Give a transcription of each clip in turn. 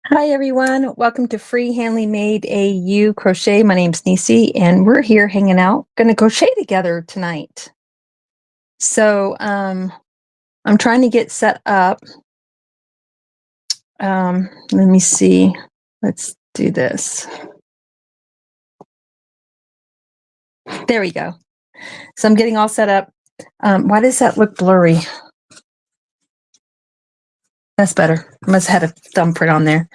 Hi everyone, welcome to Free Handly Made AU Crochet. My name's Nisi and we're here hanging out, going to crochet together tonight. So I'm trying to get set up. Let me see. Let's do this. There we go. So I'm getting all set up. Why does that look blurry? That's better. I must have had a thumbprint on there.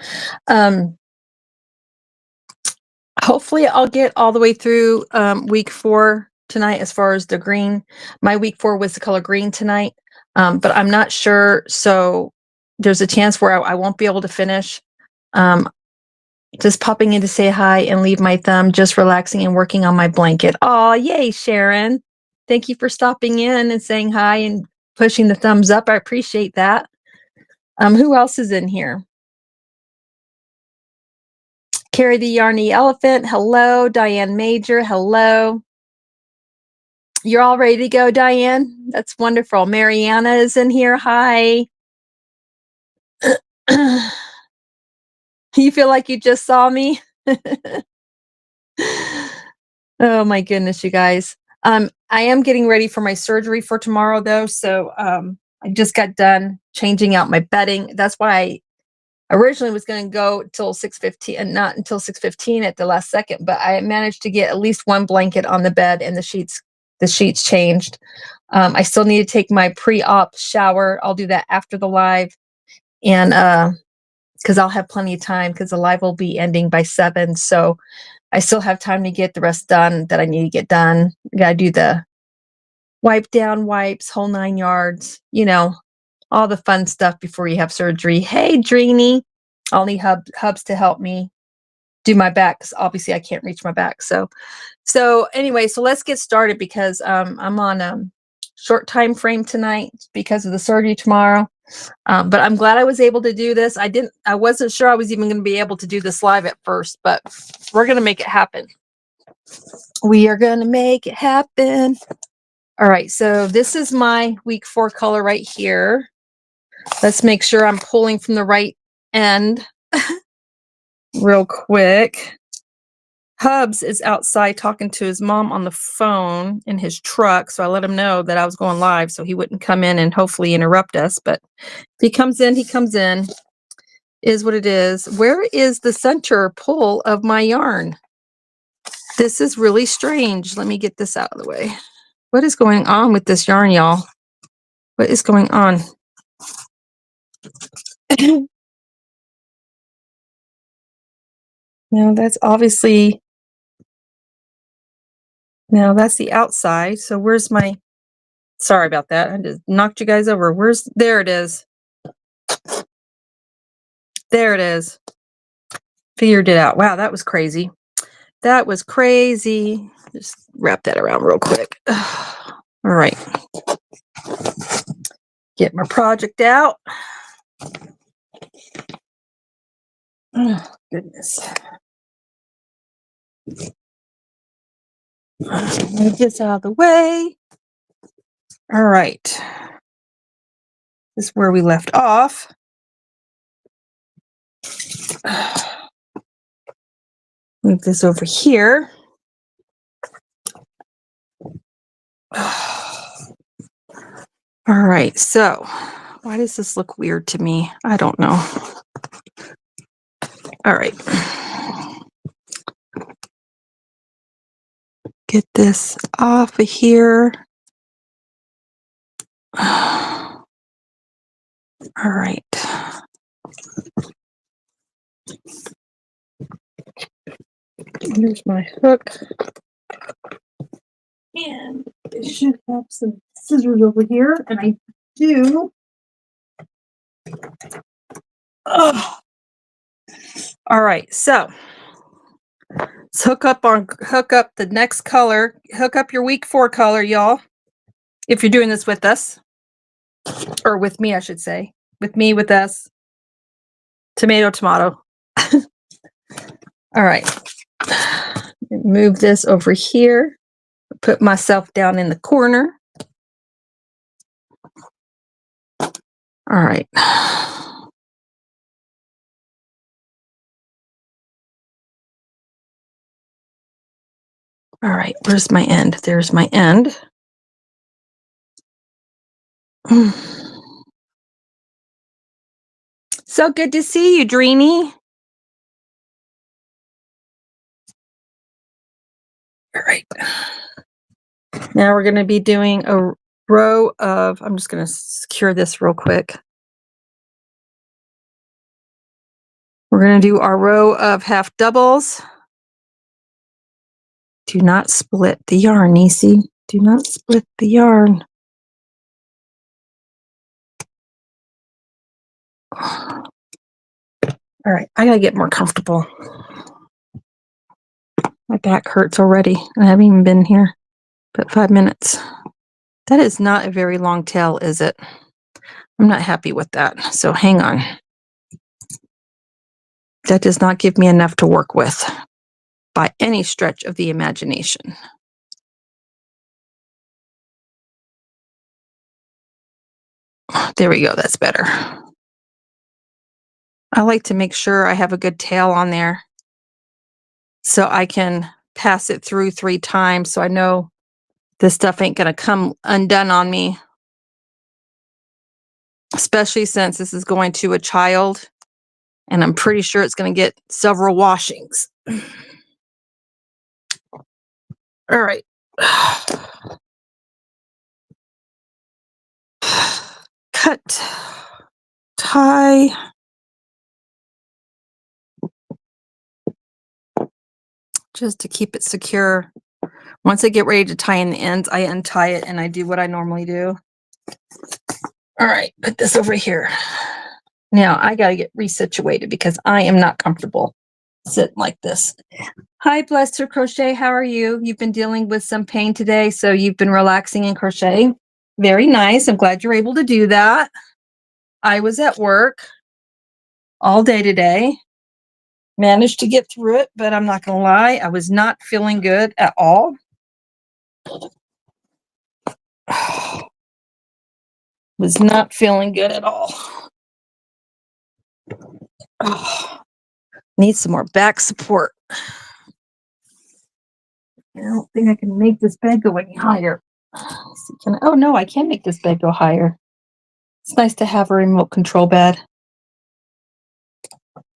Hopefully I'll get all the way through week 4 tonight as far as the green. My week 4 was the color green tonight, but I'm not sure. So there's a chance where I won't be able to finish. Just popping in to say hi and leave my thumb, just relaxing and working on my blanket. Oh, yay, Sharon. Thank you for stopping in and saying hi and pushing the thumbs up. I appreciate that. Who else is in here? Carrie the Yarny Elephant. Hello. Diane Major. Hello. You're all ready to go, Diane? That's wonderful. Mariana is in here. Hi. You feel like you just saw me? Oh my goodness, you guys. I am getting ready for my surgery for tomorrow though. So I just got done changing out my bedding. That's why I originally was going to go till 6:15 and not until 6:15 at the last second, but I managed to get at least one blanket on the bed and the sheets changed. I still need to take my pre-op shower. I'll do that after the live. And because I'll have plenty of time because the live will be ending by 7. So I still have time to get the rest done that I need to get done. Gotta do the wipe down wipes, whole 9 yards, all the fun stuff before you have surgery. Hey, Dreamy. I'll need hubs to help me do my back because obviously I can't reach my back. So anyway, so let's get started because I'm on a short time frame tonight because of the surgery tomorrow. But I'm glad I was able to do this. I wasn't sure I was even going to be able to do this live at first, but we're going to make it happen. We are going to make it happen. All right. So this is my week 4 color right here. Let's make sure I'm pulling from the right end real quick. Hubs is outside talking to his mom on the phone in his truck. So I let him know that I was going live so he wouldn't come in and hopefully interrupt us. But if he comes in, he comes in. Is what it is. Where is the center pull of my yarn? This is really strange. Let me get this out of the way. What is going on with this yarn, y'all? What is going on? Now that's obviously, now that's the outside. So where's my, sorry about that. I just knocked you guys over. There it is. There it is. Figured it out. Wow, that was crazy. That was crazy. Just wrap that around real quick. All right. Get my project out. Oh, goodness. Move this out of the way. All right. This is where we left off. Move this over here. All right. So why does this look weird to me? I don't know. All right. Get this off of here. All right. Here's my hook. And I should have some scissors over here. And I do. Oh. All right. So let's hook up the next color. Hook up your week 4 color, y'all. If you're doing this with us. Or with me, I should say. With me, with us. Tomato, tomato. All right. Move this over here. Put myself down in the corner. All right. All right, where's my end? There's my end. So good to see you, Dreamy. All right. Now we're going to be doing a row of, I'm just going to secure this real quick. We're going to do our row of half doubles. Do not split the yarn, Nisi. Do not split the yarn. All right, I got to get more comfortable. My back hurts already. I haven't even been here but 5 minutes. That is not a very long tail, is it? I'm not happy with that. So hang on. That does not give me enough to work with by any stretch of the imagination. There we go. That's better. I like to make sure I have a good tail on there so I can pass it through 3 times so I know this stuff ain't going to come undone on me, especially since this is going to a child and I'm pretty sure it's going to get several washings. All right. Cut, tie. Just to keep it secure. Once I get ready to tie in the ends, I untie it and I do what I normally do. All right, put this over here. Now I got to get resituated because I am not comfortable sitting like this. Hi, Blessed Her Crochet. How are you? You've been dealing with some pain today, so you've been relaxing in crochet. Very nice. I'm glad you're able to do that. I was at work all day today. Managed to get through it, but I'm not going to lie. I was not feeling good at all. Was not feeling good at all. Need some more back support. I don't think I can make this bed go any higher. Oh no, I can make this bed go higher. It's nice to have a remote control bed.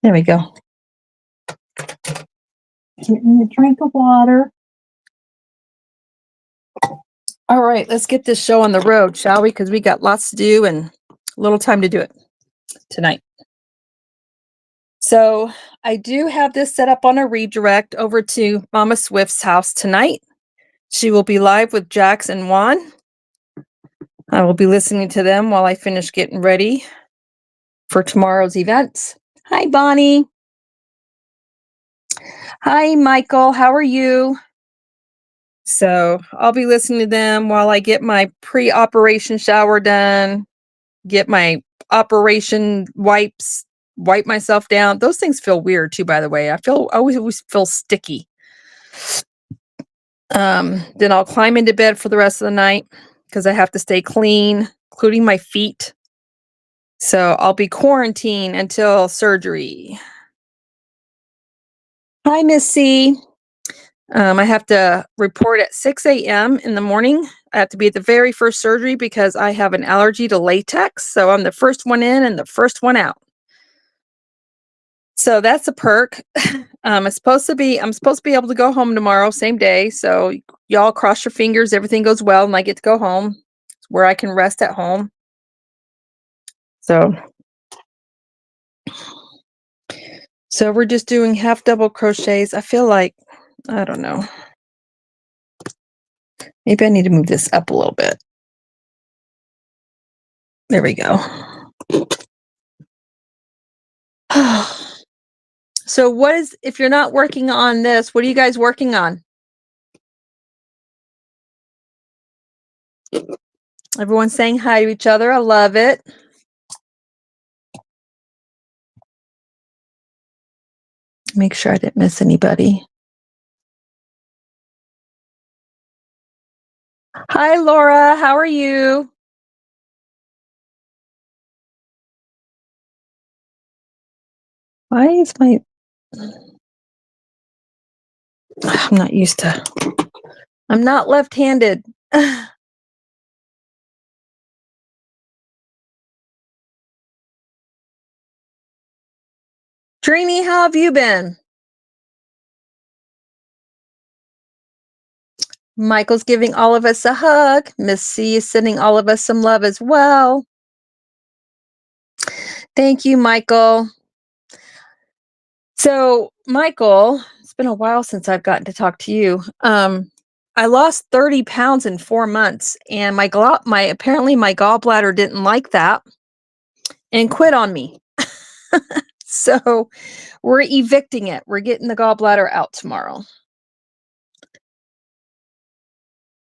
There we go. Get me a drink of water. All right, let's get this show on the road, shall we? Because we got lots to do and a little time to do it tonight. So I do have this set up on a redirect over to Mama Swift's house tonight. She will be live with Jax and Juan. I will be listening to them while I finish getting ready for tomorrow's events. Hi, Bonnie. Hi, Michael. How are you? So I'll be listening to them while I get my pre-operation shower done, get my operation wipes, wipe myself down. Those things feel weird too, by the way. I always feel sticky. Then I'll climb into bed for the rest of the night because I have to stay clean, including my feet. So I'll be quarantined until surgery. Hi, Miss C. I have to report at 6 a.m. in the morning. I have to be at the very first surgery because I have an allergy to latex. So I'm the first one in and the first one out. So that's a perk. I'm supposed to be able to go home tomorrow, same day. So y'all cross your fingers, everything goes well, and I get to go home where I can rest at home. So we're just doing half double crochets. I feel like, I don't know. Maybe I need to move this up a little bit. There we go. So if you're not working on this, what are you guys working on? Everyone's saying hi to each other. I love it. Make sure I didn't miss anybody. Hi, Laura. How are you? Why is I'm not used to I'm not left-handed. Trini, how have you been? Michael's giving all of us a hug. Miss C is sending all of us some love as well. Thank you, Michael. So, Michael, it's been a while since I've gotten to talk to you. I lost 30 pounds in 4 months, and my apparently my gallbladder didn't like that and quit on me. So, we're evicting it. We're getting the gallbladder out tomorrow.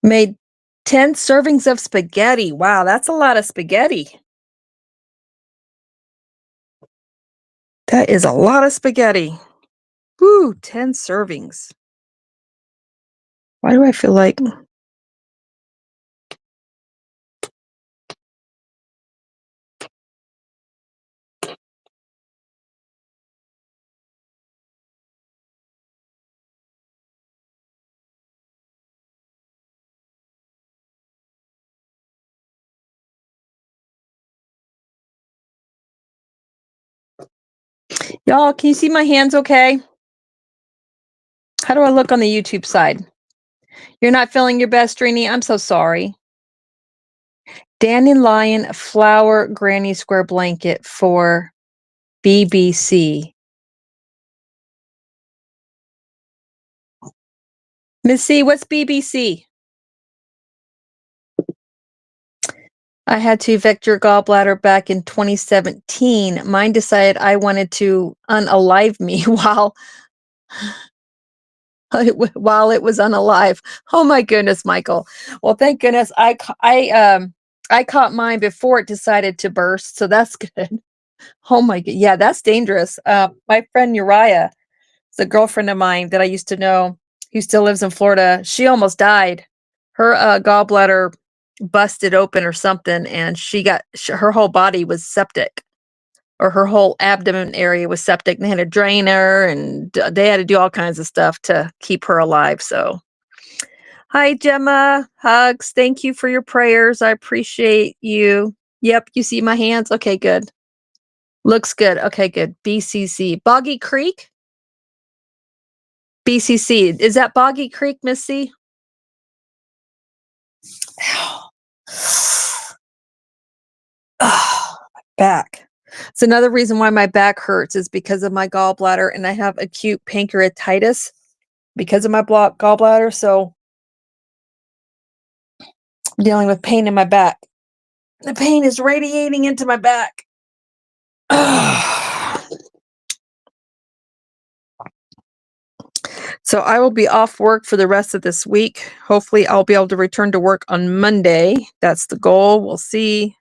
Made 10 servings of spaghetti. Wow, that's a lot of spaghetti. That is a lot of spaghetti. Woo, 10 servings. Why do I feel like y'all, can you see my hands okay? How do I look on the YouTube side? You're not feeling your best, Trini? I'm so sorry. Dandelion flower granny square blanket for BBC. Miss C, what's BBC? I had to evict your gallbladder back in 2017. Mine decided I wanted to unalive me while it was unalive. Oh my goodness, Michael. Well, thank goodness I caught mine before it decided to burst, so that's good. Oh my god, yeah, that's dangerous. My friend Uriah, is a girlfriend of mine that I used to know, who still lives in Florida. She almost died. Her gallbladder busted open or something, and her whole body was septic, or her whole abdomen area was septic. And they had to drain her, and they had to do all kinds of stuff to keep her alive. So, hi, Gemma. Hugs. Thank you for your prayers. I appreciate you. Yep, you see my hands? Okay, good. Looks good. Okay, good. BCC. Boggy Creek? BCC. Is that Boggy Creek, Missy? Oh, my back. It's another reason why my back hurts is because of my gallbladder, and I have acute pancreatitis because of my gallbladder. So I'm dealing with pain in my back. The pain is radiating into my back. So I will be off work for the rest of this week. Hopefully I'll be able to return to work on Monday. That's the goal. We'll see.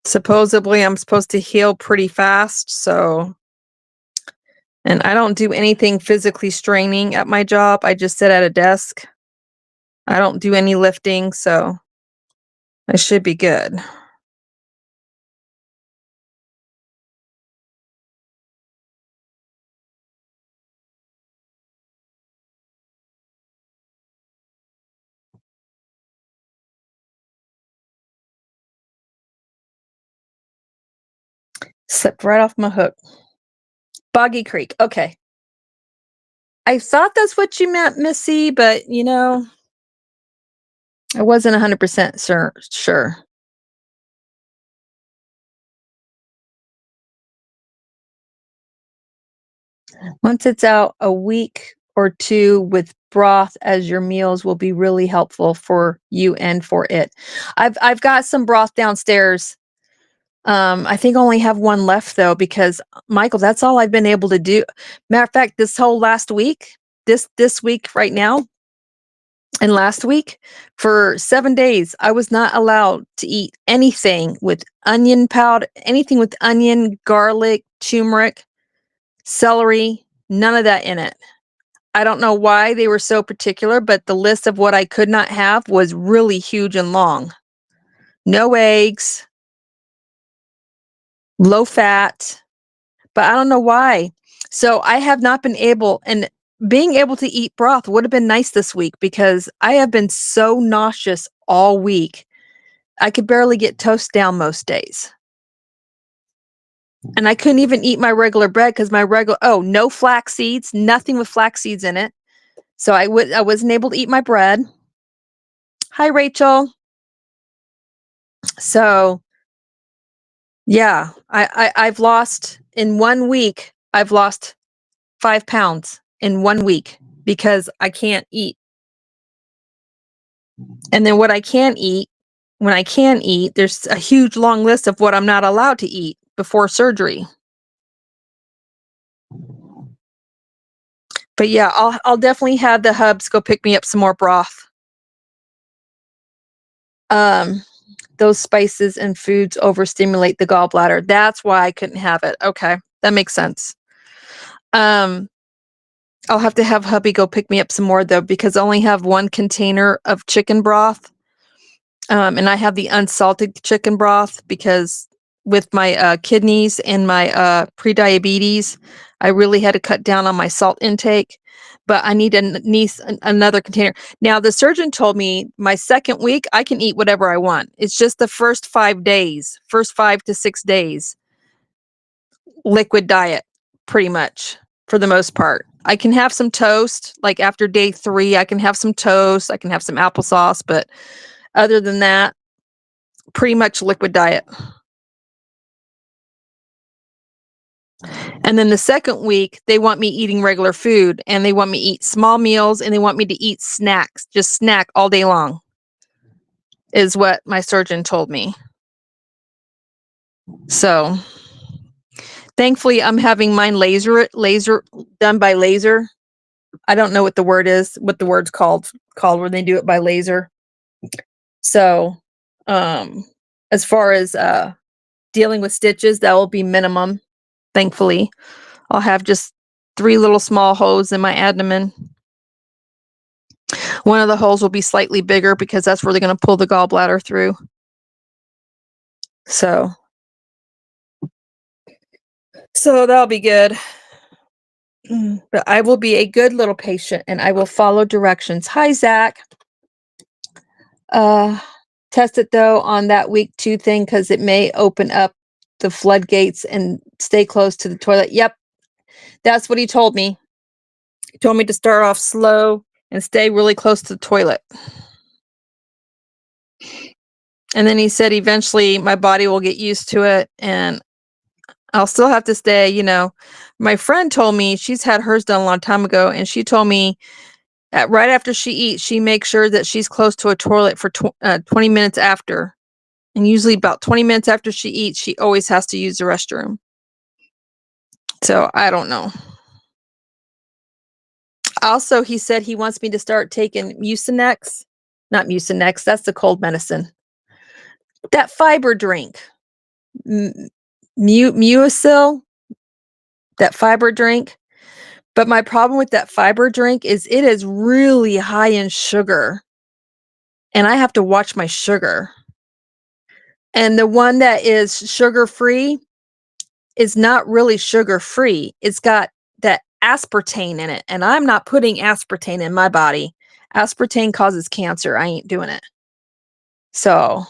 Supposedly I'm supposed to heal pretty fast, and I don't do anything physically straining at my job. I just sit at a desk. I don't do any lifting, so I should be good. Slipped right off my hook. Boggy Creek. Okay. I thought that's what you meant, Missy, but I wasn't 100% sure. Once it's out, a week or two with broth as your meals will be really helpful for you and for it. I've got some broth downstairs. I think I only have one left though, because Michael, that's all I've been able to do. Matter of fact, this whole last week, this week right now, and last week for 7 days, I was not allowed to eat anything with onion powder, anything with onion, garlic, turmeric, celery, none of that in it. I don't know why they were so particular, but the list of what I could not have was really huge and long. No eggs, low fat, but I don't know why. So I have not been able, and being able to eat broth would have been nice this week because I have been so nauseous all week. I could barely get toast down most days. And I couldn't even eat my regular bread because no flax seeds, nothing with flax seeds in it. So I wasn't able to eat my bread. Hi, Rachel. So yeah, I've lost in 1 week, I've lost 5 pounds in 1 week because I can't eat. And then what I can eat, when I can eat, there's a huge long list of what I'm not allowed to eat before surgery. But yeah, I'll definitely have the hubs go pick me up some more broth. Those spices and foods overstimulate the gallbladder. That's why I couldn't have it. Okay, that makes sense. I'll have to have hubby go pick me up some more though, because I only have 1 container of chicken broth. And I have the unsalted chicken broth because with my kidneys and my pre-diabetes, I really had to cut down on my salt intake. But I need another container. Now, the surgeon told me my 2nd week, I can eat whatever I want. It's just the first 5 days, first 5 to 6 days, liquid diet, pretty much, for the most part. I can have some toast, like after day 3, I can have some toast, I can have some applesauce, but other than that, pretty much liquid diet. And then the 2nd week, they want me eating regular food and they want me to eat small meals and they want me to eat snacks, just snack all day long, is what my surgeon told me. So thankfully I'm having mine laser done by laser. I don't know what the word's called when they do it by laser. So as far as dealing with stitches, that will be minimum, thankfully. I'll have just 3 little small holes in my abdomen. One of the holes will be slightly bigger because that's where they're going to pull the gallbladder through. So that'll be good. But I will be a good little patient and I will follow directions. Hi, Zach. Test it though on that week 2 thing because it may open up the floodgates and stay close to the toilet. Yep, that's what he told me. He told me to start off slow and stay really close to the toilet. And then he said eventually my body will get used to it and I'll still have to stay, My friend told me she's had hers done a long time ago, and she told me right after she eats, she makes sure that she's close to a toilet for 20 minutes after. And usually about 20 minutes after she eats, she always has to use the restroom. So I don't know. Also, he said he wants me to start taking Mucinex. Not Mucinex, that's the cold medicine. That fiber drink. Mucil, that fiber drink. But my problem with that fiber drink is it is really high in sugar. And I have to watch my sugar. And the one that is sugar-free is not really sugar-free. It's got that aspartame in it. And I'm not putting aspartame in my body. Aspartame causes cancer. I ain't doing it. So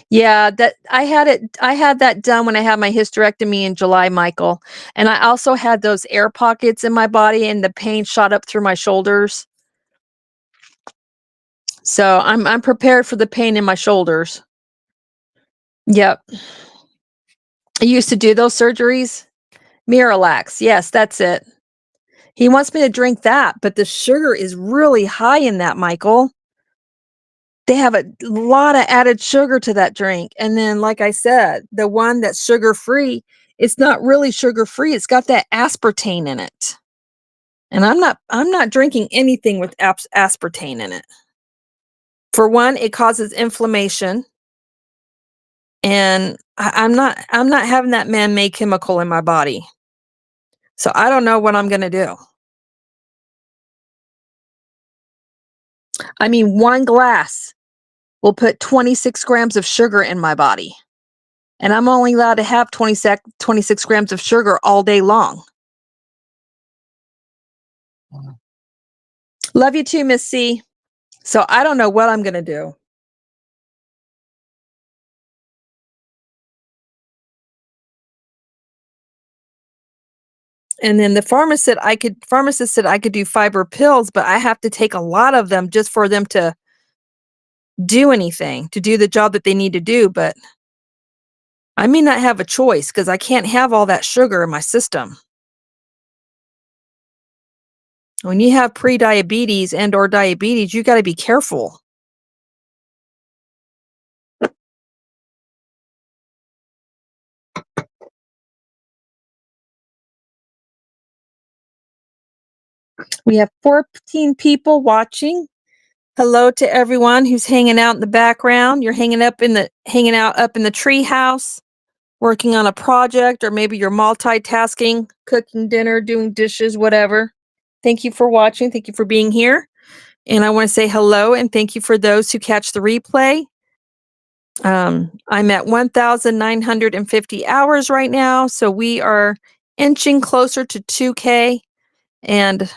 yeah, that I had that done when I had my hysterectomy in July, Michael. And I also had those air pockets in my body and the pain shot up through my shoulders. So I'm prepared for the pain in my shoulders. Yep. I used to do those surgeries. Miralax. Yes, that's it. He wants me to drink that, but the sugar is really high in that, Michael. They have a lot of added sugar to that drink. And then, like I said, the one that's sugar-free, it's not really sugar-free. It's got that aspartame in it. And I'm not drinking anything with aspartame in it. For one, it causes inflammation. And I'm not having that man-made chemical in my body. So I don't know what I'm going to do. I mean, one glass will put 26 grams of sugar in my body. And I'm only allowed to have 26 grams of sugar all day long. Love you too, Miss C. So I don't know what I'm going to do. And then the pharmacist said I could do fiber pills, but I have to take a lot of them just for them to do anything, to do the job that they need to do. But I may not have a choice because I can't have all that sugar in my system. When you have pre-diabetes and or diabetes, you got to be careful. We have 14 people watching. Hello to everyone who's hanging out in the background. You're hanging out up in the tree house, working on a project, or maybe you're multitasking, cooking dinner, doing dishes, whatever. Thank you for watching. Thank you for being here. And I want to say hello and thank you for those who catch the replay. I'm at 1,950 hours right now, so we are inching closer to 2K and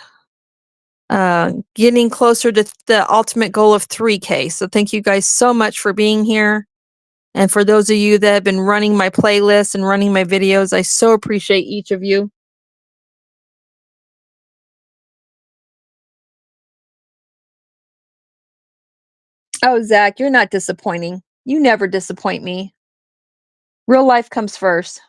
getting closer to the ultimate goal of 3K. So thank you guys so much for being here. And for those of you that have been running my playlist and running my videos, I so appreciate each of you. Oh, Zach, you're not disappointing. You never disappoint me. Real life comes first.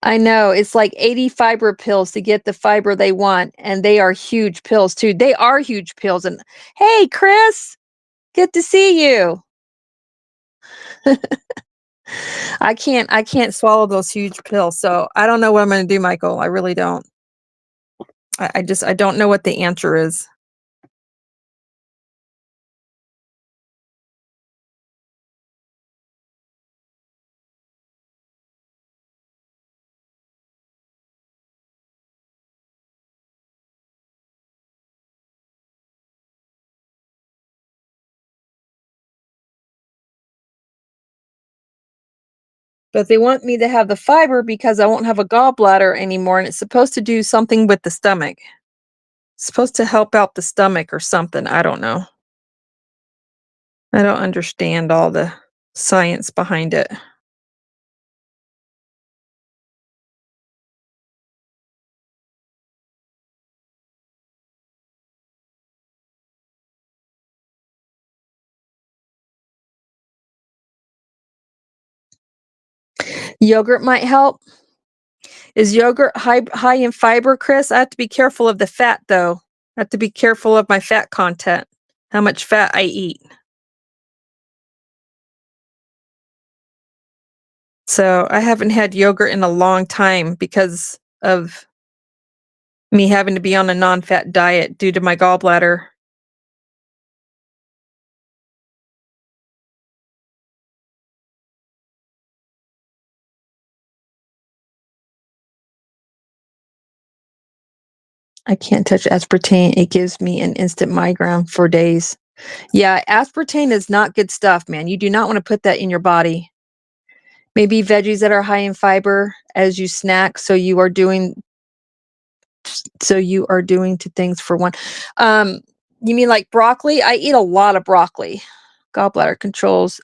I know. It's like 80 fiber pills to get the fiber they want, and they are huge pills too. They are huge pills. And hey, Chris, good to see you. I can't swallow those huge pills. So I don't know what I'm going to do, Michael. I really don't. I don't know what the answer is. But they want me to have the fiber because I won't have a gallbladder anymore, and it's supposed to do something with the stomach. It's supposed to help out the stomach or something. I don't know. I don't understand all the science behind it. Yogurt might help. Is yogurt high in fiber, Chris? I have to be careful of the fat, though. I have to be careful of my fat content, how much fat I eat. So I haven't had yogurt in a long time because of me having to be on a non-fat diet due to my gallbladder. I can't touch aspartame. It gives me an instant migraine for days. Yeah, aspartame is not good stuff, man. You do not want to put that in your body. Maybe veggies that are high in fiber as you snack, so you are doing two things for one. You mean like broccoli? I eat a lot of broccoli. Gallbladder controls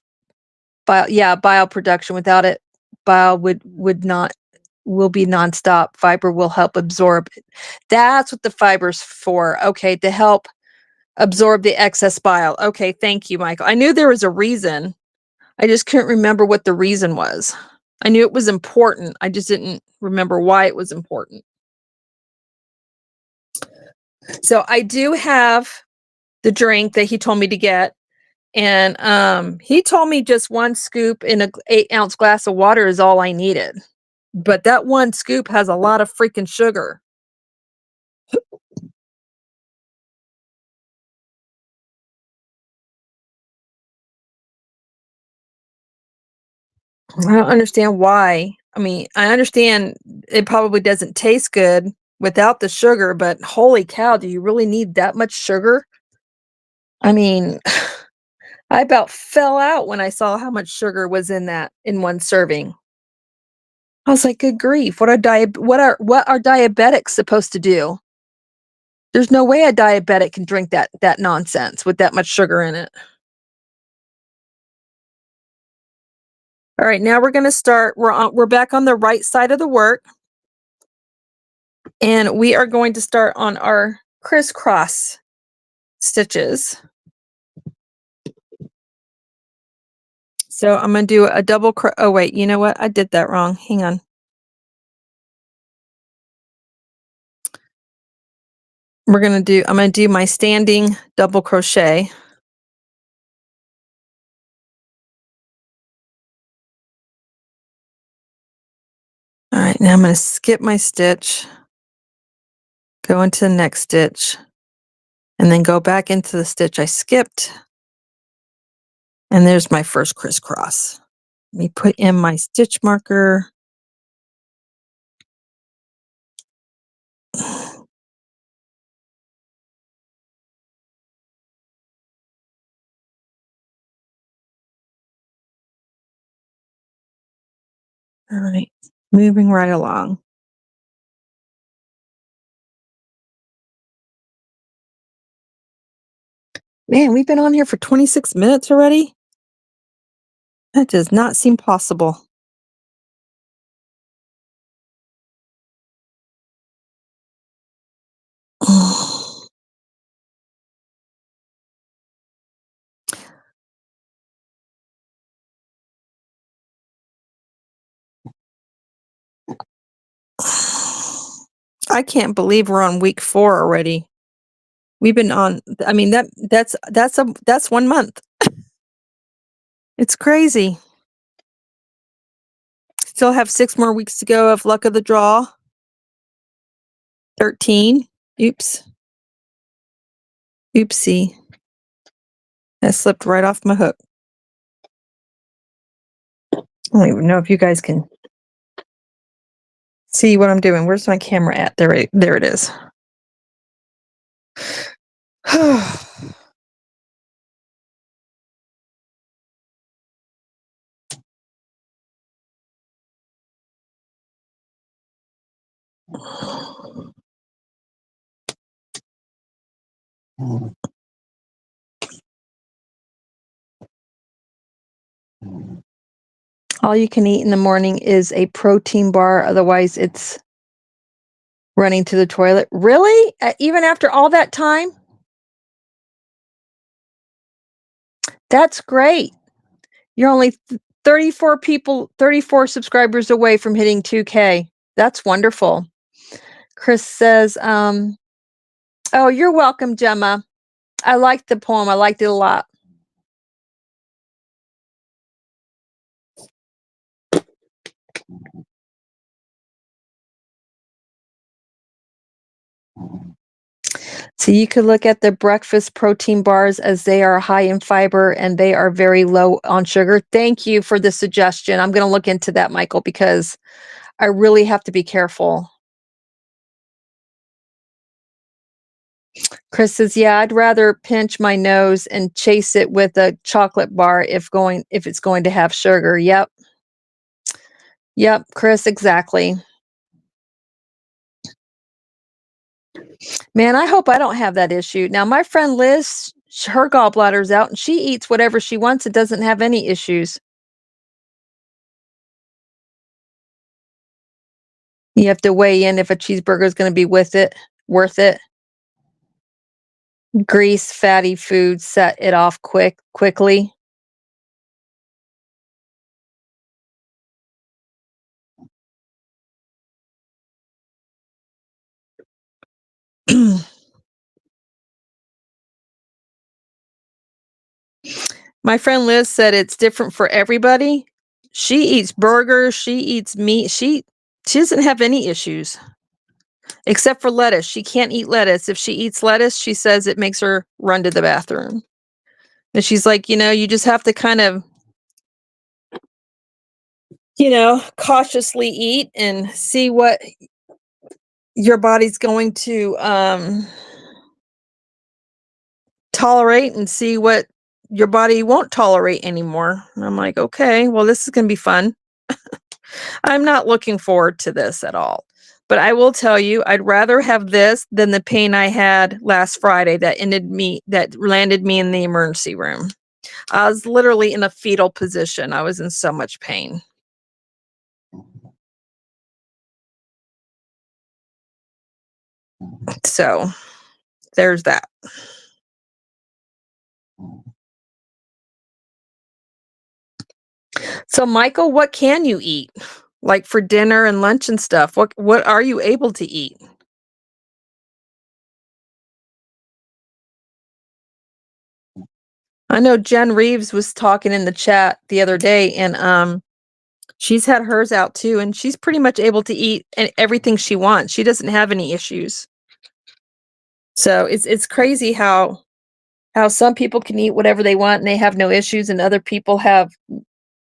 bile production. Without it, bile would not will be nonstop. Fiber will help absorb it. That's what the fiber's for. Okay, to help absorb the excess bile. Okay, thank you, Michael. I knew there was a reason. I just couldn't remember what the reason was. I knew it was important. I just didn't remember why it was important. So I do have the drink that he told me to get. And he told me just one scoop in a 8-ounce glass of water is all I needed. But that one scoop has a lot of freaking sugar. I don't understand why. I mean, I understand it probably doesn't taste good without the sugar, but holy cow, do you really need that much sugar? I mean, I about fell out when I saw how much sugar was in that in one serving. I was like, "Good grief, what are diabetics supposed to do?" There's no way a diabetic can drink that nonsense with that much sugar in it. All right, now we're gonna start. We're back on the right side of the work, and we are going to start on our crisscross stitches. So I'm gonna do a oh wait, you know what? I did that wrong. Hang on. I'm gonna do my standing double crochet. All right, now I'm gonna skip my stitch, go into the next stitch, and then go back into the stitch I skipped. And there's my first crisscross. Let me put in my stitch marker. All right, moving right along. Man, we've been on here for 26 minutes already? That does not seem possible. I can't believe we're on week 4 already. We've been on, I mean, that's 1 month. It's crazy. Still have 6 more weeks to go of luck of the draw. 13. Oops. Oopsie. That slipped right off my hook. I don't even know if you guys can see what I'm doing. Where's my camera at? There it is. All you can eat in the morning is a protein bar. Otherwise, it's running to the toilet. Really? Even after all that time? That's great. You're only 34 subscribers away from hitting 2K. That's wonderful. Chris says, oh, you're welcome, Gemma. I liked the poem. I liked it a lot. So you could look at the breakfast protein bars as they are high in fiber and they are very low on sugar. Thank you for the suggestion. I'm going to look into that, Michael, because I really have to be careful. Chris says, yeah, I'd rather pinch my nose and chase it with a chocolate bar if it's going to have sugar. Yep. Yep, Chris, exactly. Man, I hope I don't have that issue. Now, my friend Liz, her gallbladder's out and she eats whatever she wants and doesn't have any issues. You have to weigh in if a cheeseburger is going to be worth it. Grease, fatty foods, set it off quickly. My friend Liz said it's different for everybody. She eats burgers, she eats meat. She doesn't have any issues except for lettuce. She can't eat lettuce. If she eats lettuce, she says it makes her run to the bathroom. And she's like, you just have to kind of, cautiously eat and see what your body's going to tolerate and see what your body won't tolerate anymore. And I'm like, okay, well, this is going to be fun. I'm not looking forward to this at all. But I will tell you, I'd rather have this than the pain I had last Friday that landed me in the emergency room. I was literally in a fetal position. I was in so much pain. So there's that. So Michael, what can you eat? Like for dinner and lunch and stuff? What are you able to eat? I know Jen Reeves was talking in the chat the other day, and she's had hers out too, and she's pretty much able to eat everything she wants. She doesn't have any issues. So it's crazy how some people can eat whatever they want and they have no issues, and other people have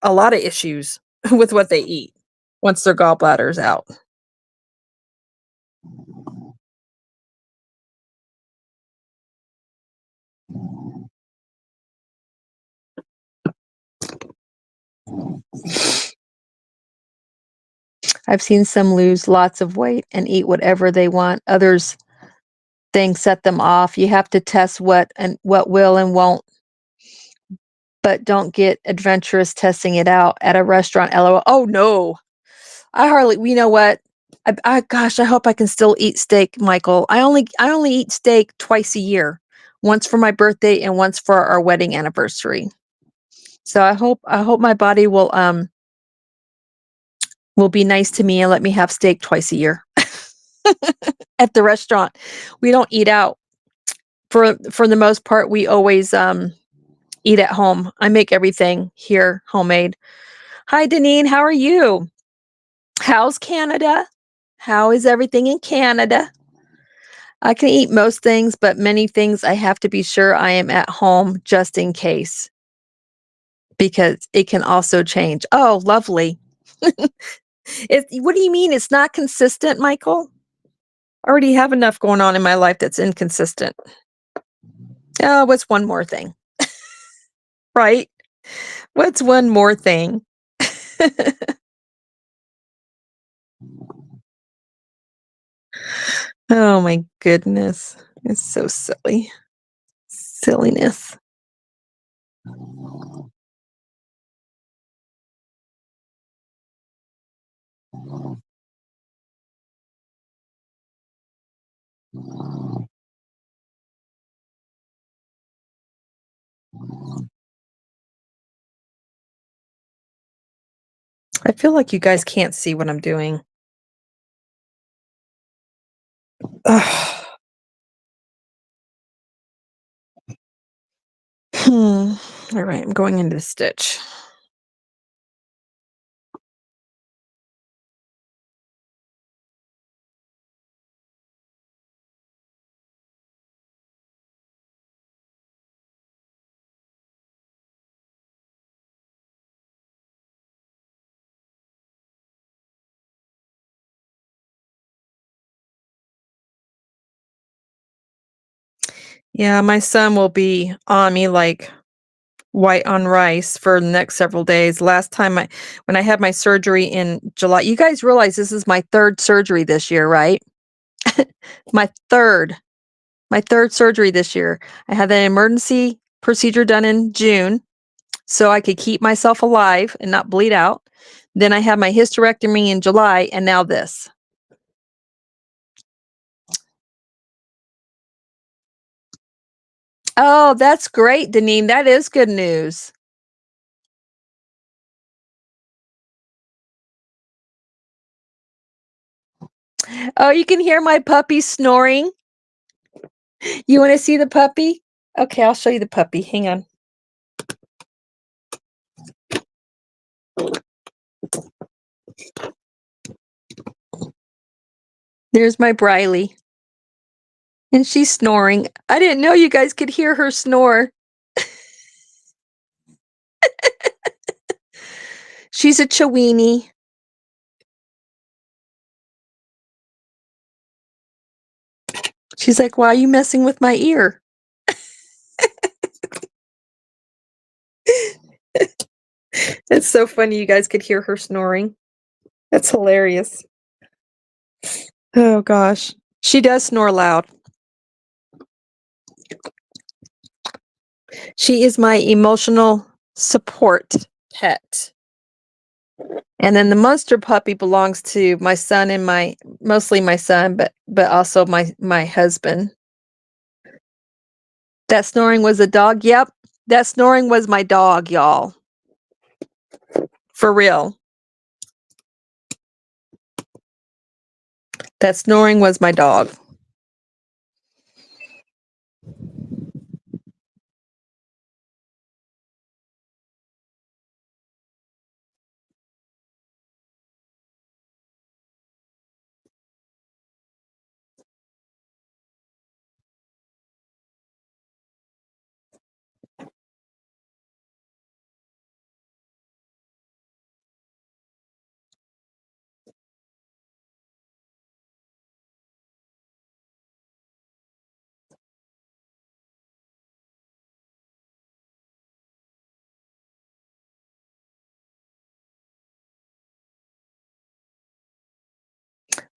a lot of issues with what they eat once their gallbladder's out. I've seen some lose lots of weight and eat whatever they want. Others, things set them off. You have to test what will and won't, but don't get adventurous testing it out at a restaurant. LOL. Oh no, I hardly. You know what? Gosh, I hope I can still eat steak, Michael. I only eat steak twice a year, once for my birthday and once for our wedding anniversary. So I hope my body will be nice to me and let me have steak twice a year at the restaurant. We don't eat out. For the most part, we always eat at home. I make everything here homemade. Hi, Deneen. How are you? How's Canada? How is everything in Canada? I can eat most things, but many things I have to be sure I am at home just in case because it can also change. Oh, lovely. What do you mean it's not consistent, Michael? I already have enough going on in my life that's inconsistent. Oh, what's one more thing? Right? What's one more thing? Oh my goodness. It's so silly. Silliness. I feel like you guys can't see what I'm doing. Ugh. Hmm. All right, I'm going into the stitch. Yeah, my son will be on me like white on rice for the next several days. Last time when I had my surgery in July, you guys realize this is my third surgery this year, right? My third. My third surgery this year. I had an emergency procedure done in June so I could keep myself alive and not bleed out. Then I had my hysterectomy in July, and now this. Oh, that's great, Deneen. That is good news. Oh, you can hear my puppy snoring. You want to see the puppy? Okay, I'll show you the puppy. Hang on. There's my Briley. And she's snoring. I didn't know you guys could hear her snore. She's a Chiweenie. She's like, why are you messing with my ear? It's so funny you guys could hear her snoring. That's hilarious. Oh gosh. She does snore loud. She is my emotional support pet. And then the monster puppy belongs to my son and mostly my son, but also my husband. That snoring was a dog. Yep. That snoring was my dog, y'all. For real. That snoring was my dog.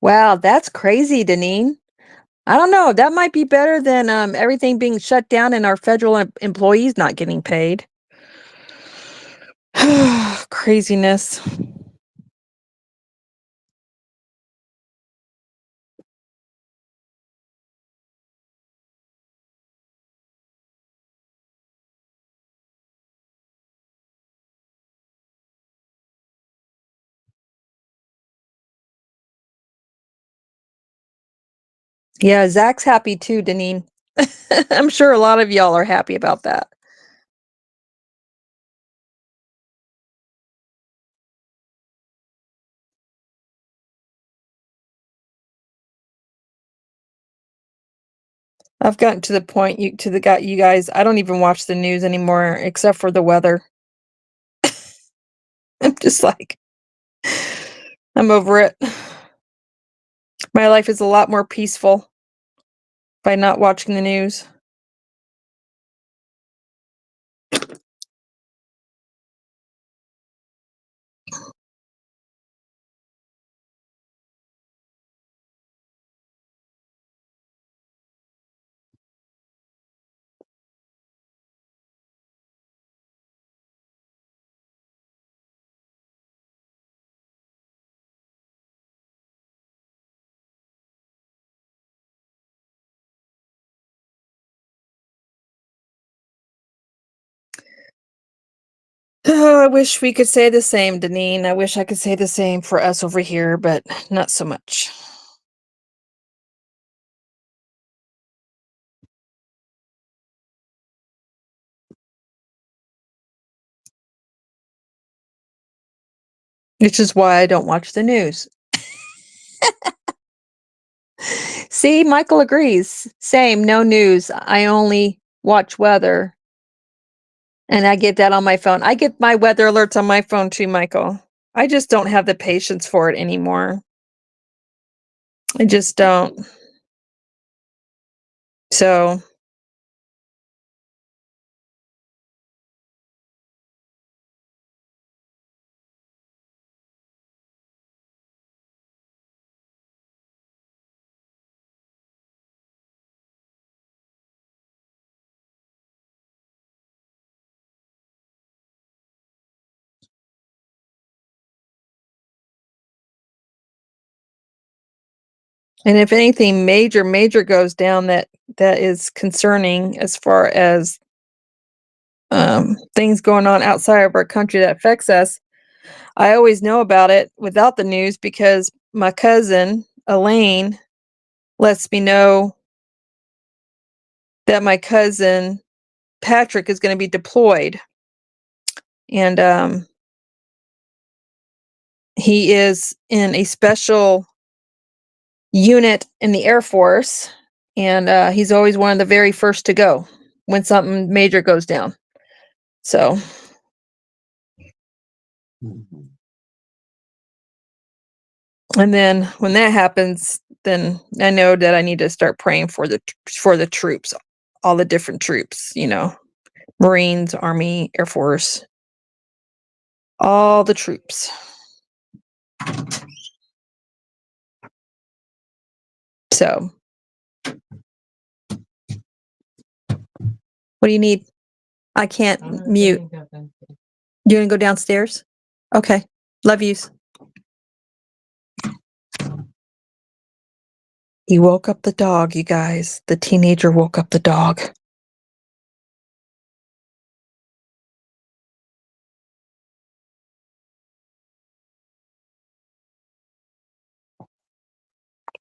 Wow, that's crazy, Deneen. I don't know. That might be better than everything being shut down and our federal employees not getting paid. Craziness. Yeah, Zach's happy too, Deneen. I'm sure a lot of y'all are happy about that. I've gotten to the point you guys, I don't even watch the news anymore except for the weather. I'm just like I'm over it. My life is a lot more peaceful by not watching the news. Oh, I wish we could say the same, Deneen. I wish I could say the same for us over here, but not so much. Which is why I don't watch the news. See, Michael agrees. Same, no news. I only watch weather. And I get that on my phone. I get my weather alerts on my phone too, Michael. I just don't have the patience for it anymore. I just don't. So, and if anything major goes down that is concerning as far as things going on outside of our country that affects us, I always know about it without the news because my cousin Elaine lets me know that my cousin Patrick is going to be deployed, and he is in a special unit in the Air Force, and he's always one of the very first to go when something major goes down. So, and then when that happens, then I know that I need to start praying for the troops, all the different troops, Marines, Army, Air Force, All the troops. So, what do you need? I can't mute. You gonna go downstairs? Okay. Love yous. He woke up the dog, you guys. The teenager woke up the dog.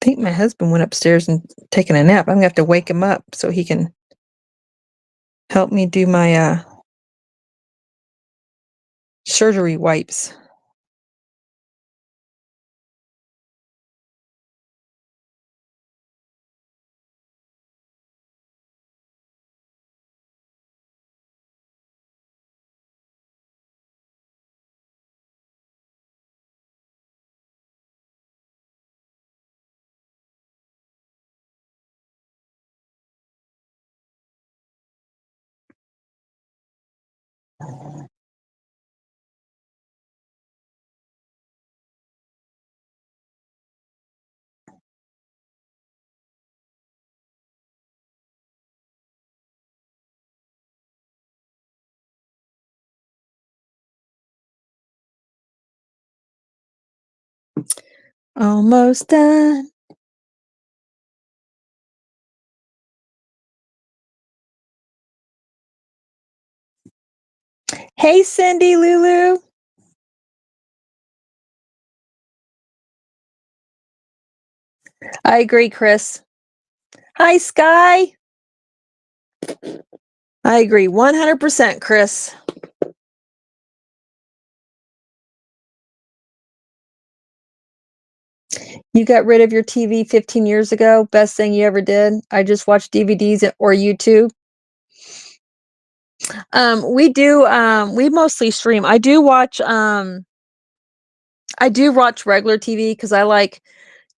I think my husband went upstairs and taken a nap. I'm gonna have to wake him up so he can help me do my surgery wipes. Almost done. Hey, Cindy, Lulu. I agree, Chris. Hi, Sky. I agree 100%, Chris. You got rid of your TV 15 years ago. Best thing you ever did. I just watched DVDs or YouTube. We mostly stream. I do watch regular TV because I like,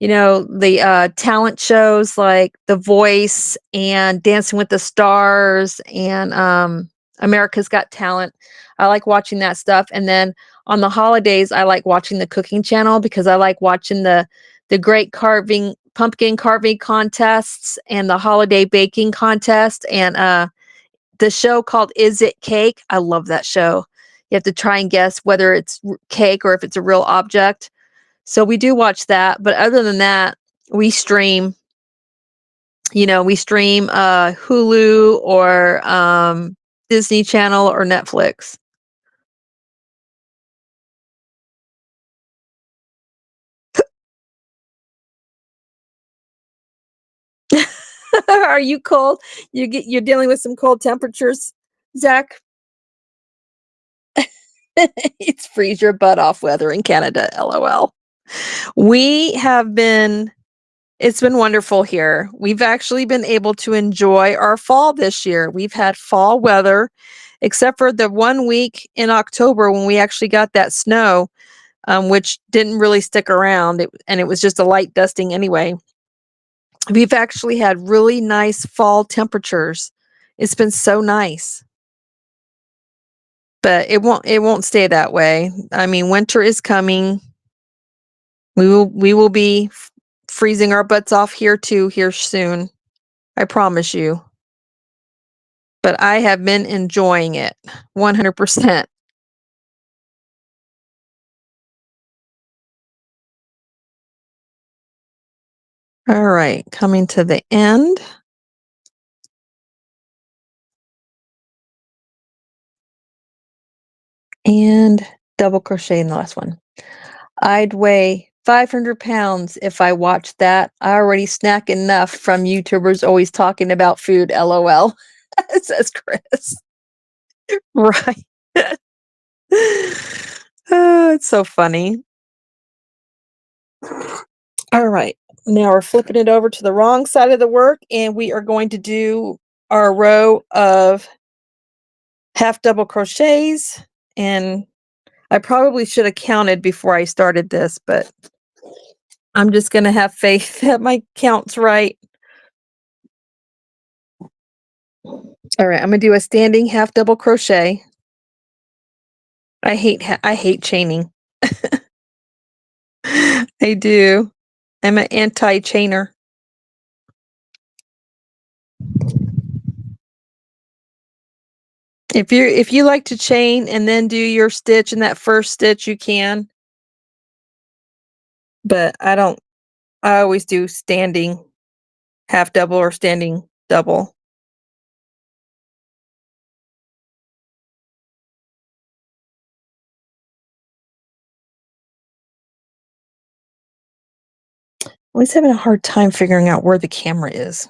the talent shows like The Voice and Dancing with the Stars and America's Got Talent. I like watching that stuff. And then on the holidays, I like watching the cooking channel because I like watching the great pumpkin carving contests and the holiday baking contest and the show called Is It Cake? I love that show. You have to try and guess whether it's cake or if it's a real object. So we do watch that, but other than that, we stream. We stream Hulu or Disney Channel or Netflix. Are you cold? You're dealing with some cold temperatures, Zach? It's freeze your butt off weather in Canada, LOL. It's been wonderful here. We've actually been able to enjoy our fall this year. We've had fall weather, except for the 1 week in October when we actually got that snow, which didn't really stick around, and it was just a light dusting anyway. We've actually had really nice fall temperatures. It's been so nice. But it won't stay that way. I mean, winter is coming. We will be freezing our butts off here too here soon. I promise you. But I have been enjoying it 100%. All right, coming to the end. And double crochet in the last one. I'd weigh 500 pounds if I watched that. I already snack enough from YouTubers always talking about food, LOL, says Chris. Right. Oh, it's so funny. All right. Now we're flipping it over to the wrong side of the work, and we are going to do our row of half double crochets. And I probably should have counted before I started this, but I'm just going to have faith that my count's right. All right, I'm going to do a standing half double crochet. I hate chaining. I do. I'm an anti-chainer. If you like to chain and then do your stitch in that first stitch, you can, but I don't. I always do standing half double or standing double. Always having a hard time figuring out where the camera is.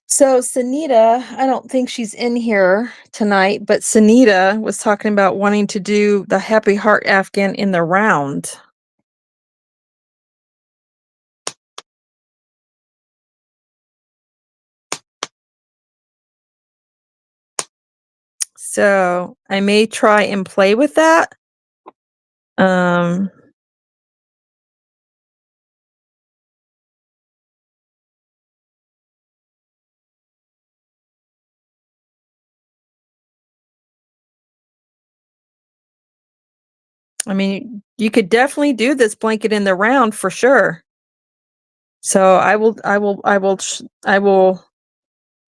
So Sanita, I don't think she's in here tonight, but Sanita was talking about wanting to do the Happy Heart Afghan in the round. So I may try and play with that. Um, I mean, you could definitely do this blanket in the round for sure. So I will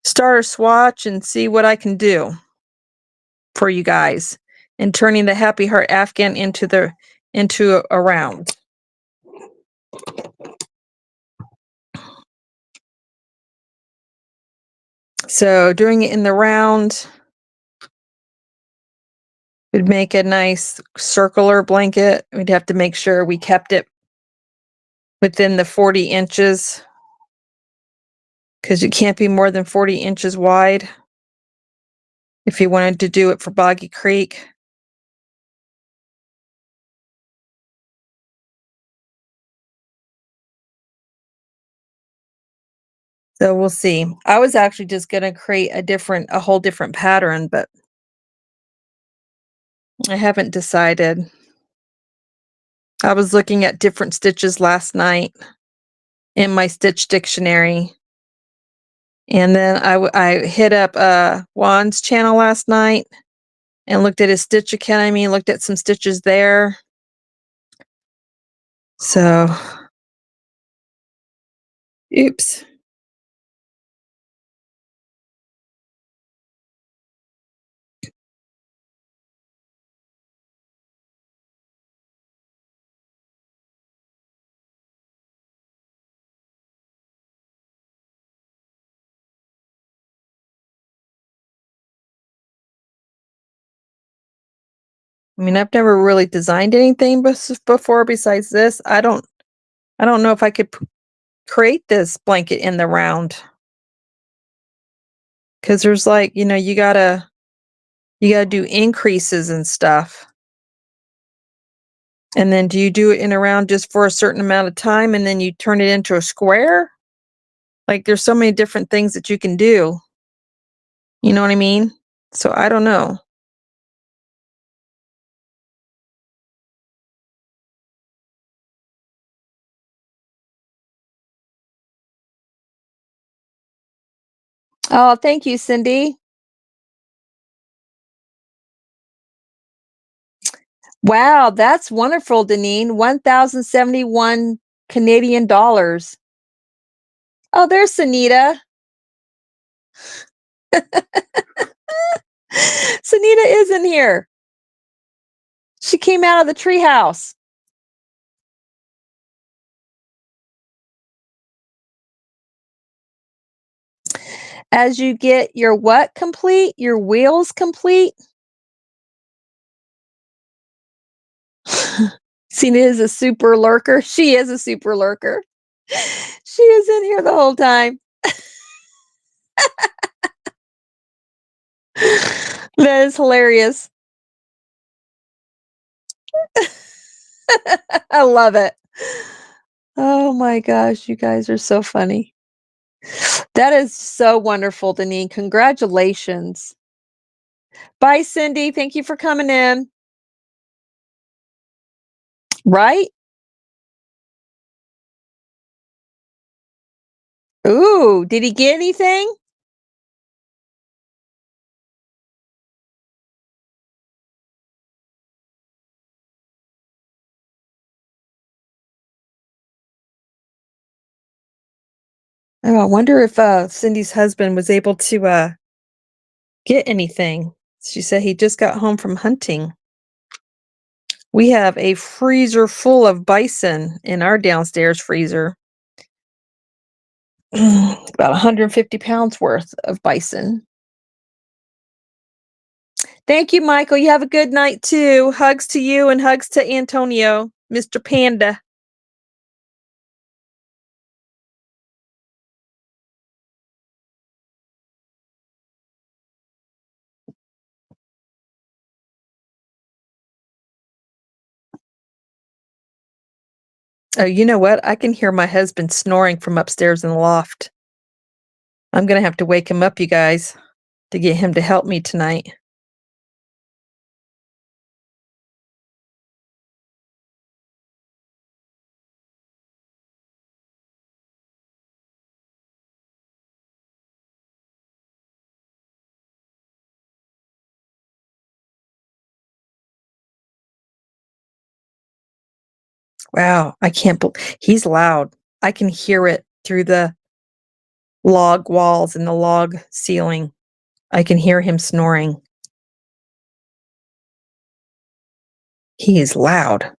start a swatch and see what I can do for you guys in turning the Happy Heart Afghan into a round. So doing it in the round would make a nice circular blanket. We'd have to make sure we kept it within the 40 inches because it can't be more than 40 inches wide if you wanted to do it for Boggy Creek. So we'll see. I was actually just going to create a whole different pattern, but I haven't decided. I was looking at different stitches last night in my stitch dictionary. And then I hit up Juan's channel last night and looked at his Stitch Academy, looked at some stitches there. So, oops. I mean, I've never really designed anything before besides this. I don't know if I could create this blanket in the round because there's like, you gotta do increases and stuff. And then do you do it in a round just for a certain amount of time and then you turn it into a square? Like there's so many different things that you can do. You know what I mean? So I don't know. Oh, thank you, Cindy. Wow, that's wonderful, Deneen. 1,071 Canadian dollars. Oh, there's Sunita. Sunita is in here. She came out of the treehouse. As you get your what complete? Your wheels complete? Cena is a super lurker. She is a super lurker. She is in here the whole time. That is hilarious. I love it. Oh my gosh, you guys are so funny. That is so wonderful, Denise. Congratulations. Bye, Cindy. Thank you for coming in. Right? Ooh, did he get anything? Oh, I wonder if Cindy's husband was able to get anything. She said he just got home from hunting. We have a freezer full of bison in our downstairs freezer. About 150 pounds worth of bison. Thank you, Michael. You have a good night too. Hugs to you and hugs to Antonio, Mr. Panda. Oh, you know what? I can hear my husband snoring from upstairs in the loft. I'm going to have to wake him up, you guys, to get him to help me tonight. Wow, I can't believe he's loud. I can hear it through the log walls and the log ceiling. I can hear him snoring. He is loud.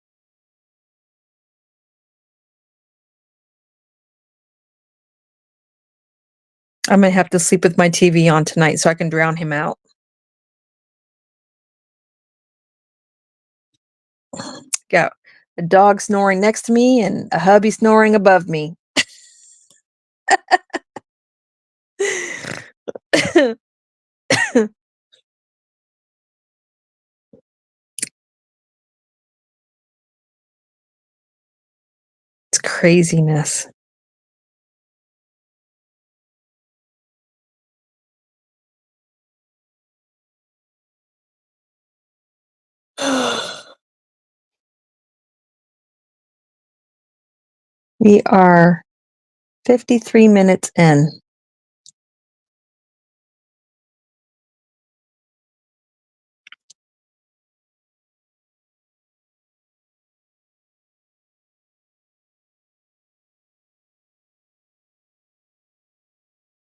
I might have to sleep with my TV on tonight so I can drown him out. Got a dog snoring next to me and a hubby snoring above me. It's craziness. We are 53 minutes in.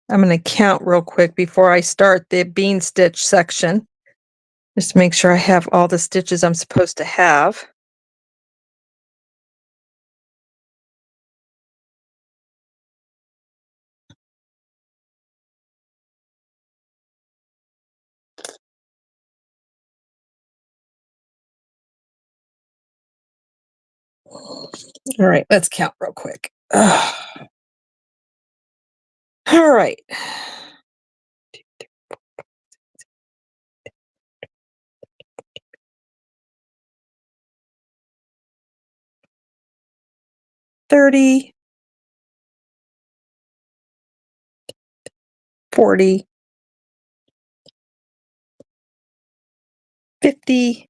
I'm going to count real quick before I start the bean stitch section. Just to make sure I have all the stitches I'm supposed to have. All right, let's count real quick. Ugh. All right. 30, 40, 50,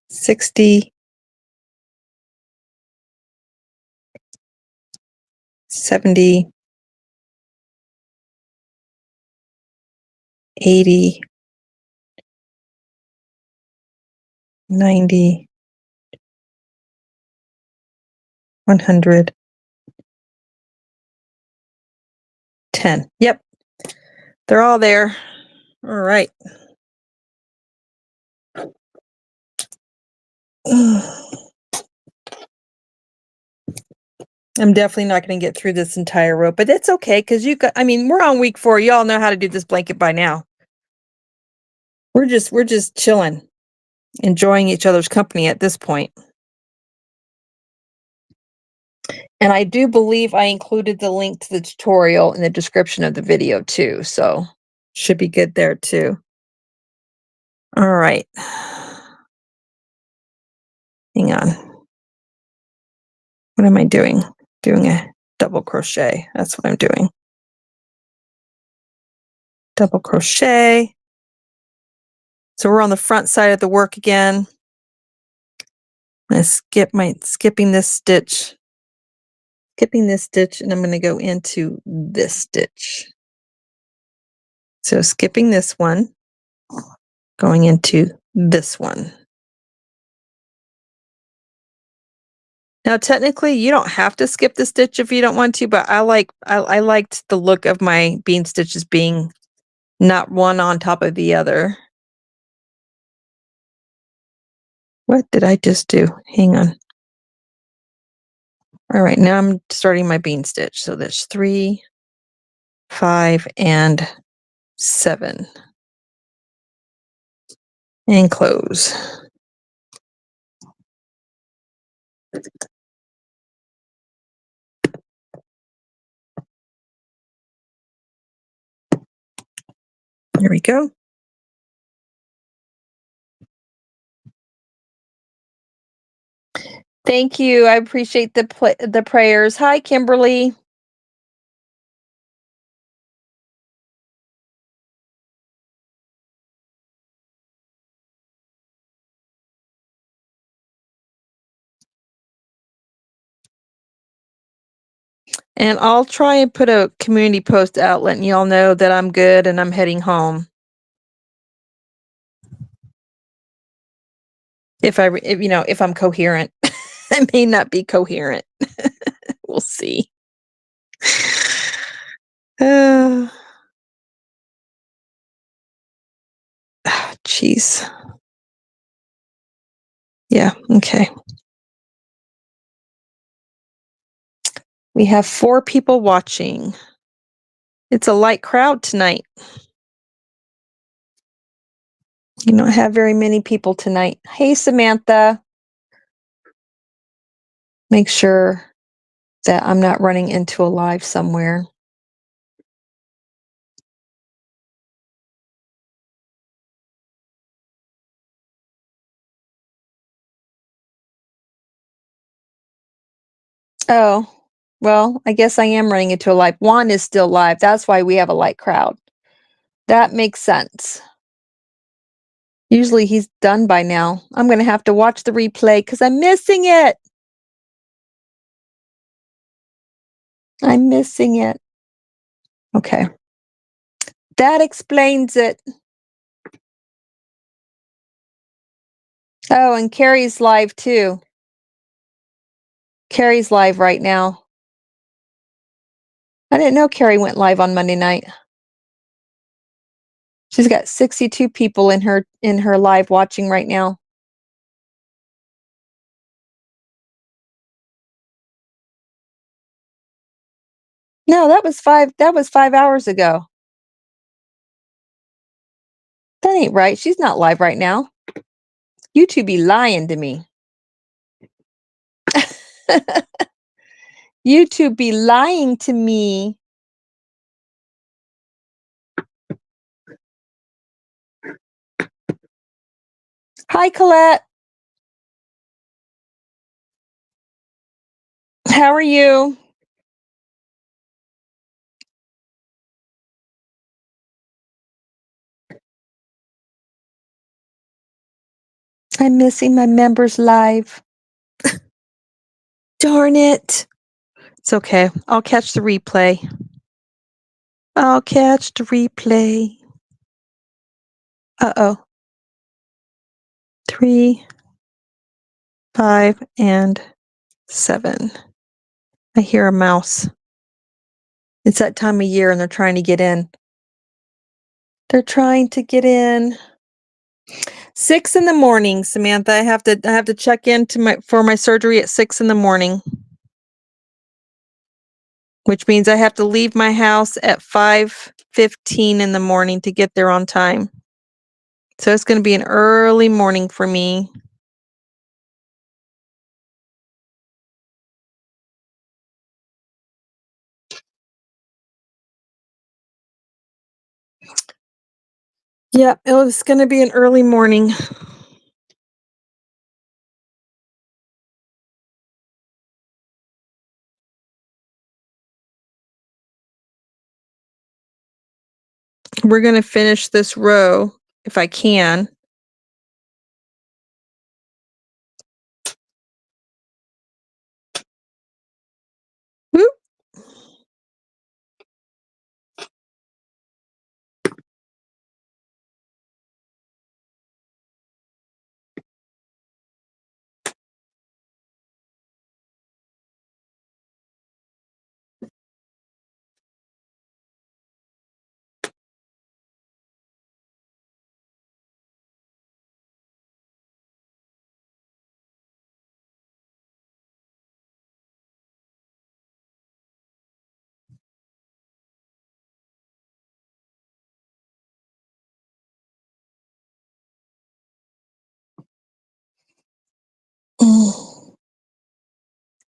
60, 70, 80, 90, 100, 10. Yep. They're all there. All right. I'm definitely not going to get through this entire row, but it's okay because we're on week 4. Y'all know how to do this blanket by now. We're just chilling, enjoying each other's company at this point. And I do believe I included the link to the tutorial in the description of the video too, so should be good there too. All right. Hang on. What am I doing? Doing a double crochet. That's what I'm doing. Double crochet. So we're on the front side of the work again. I'm going to skipping this stitch. Skipping this stitch, and I'm going to go into this stitch. So skipping this one, going into this one. Now, technically, you don't have to skip the stitch if you don't want to, but I liked the look of my bean stitches being not one on top of the other. What did I just do? Hang on. All right, now I'm starting my bean stitch. So there's 3, 5, and 7. And close. There we go. Thank you. I appreciate the prayers. Hi, Kimberly. And I'll try and put a community post out letting y'all know that I'm good and I'm heading home. If I'm coherent. I may not be coherent. We'll see. Jeez. Yeah, okay. We have 4 people watching. It's a light crowd tonight. You don't have very many people tonight. Hey, Samantha. Make sure that I'm not running into a live somewhere. Oh, well, I guess I am running into a live. Juan is still live. That's why we have a light crowd. That makes sense. Usually he's done by now. I'm going to have to watch the replay because I'm missing it. I'm missing it. Okay. That explains it. Oh, and Carrie's live too. Carrie's live right now. I didn't know Carrie went live on Monday night. She's got 62 people in her live watching right now. No, that was 5 hours ago. That ain't right. She's not live right now. You two be lying to me. You two be lying to me. Hi, Colette. How are you? I'm missing my members live. Darn it. It's okay. I'll catch the replay. I'll catch the replay. Uh-oh. 3, 5, and 7. I hear a mouse. It's that time of year and they're trying to get in. They're trying to get in. 6 in the morning, Samantha. I have to check in for my surgery at 6 in the morning. Which means I have to leave my house at 5:15 in the morning to get there on time. So it's going to be an early morning for me. Yep, it was going to be an early morning. We're going to finish this row if I can. Whoop.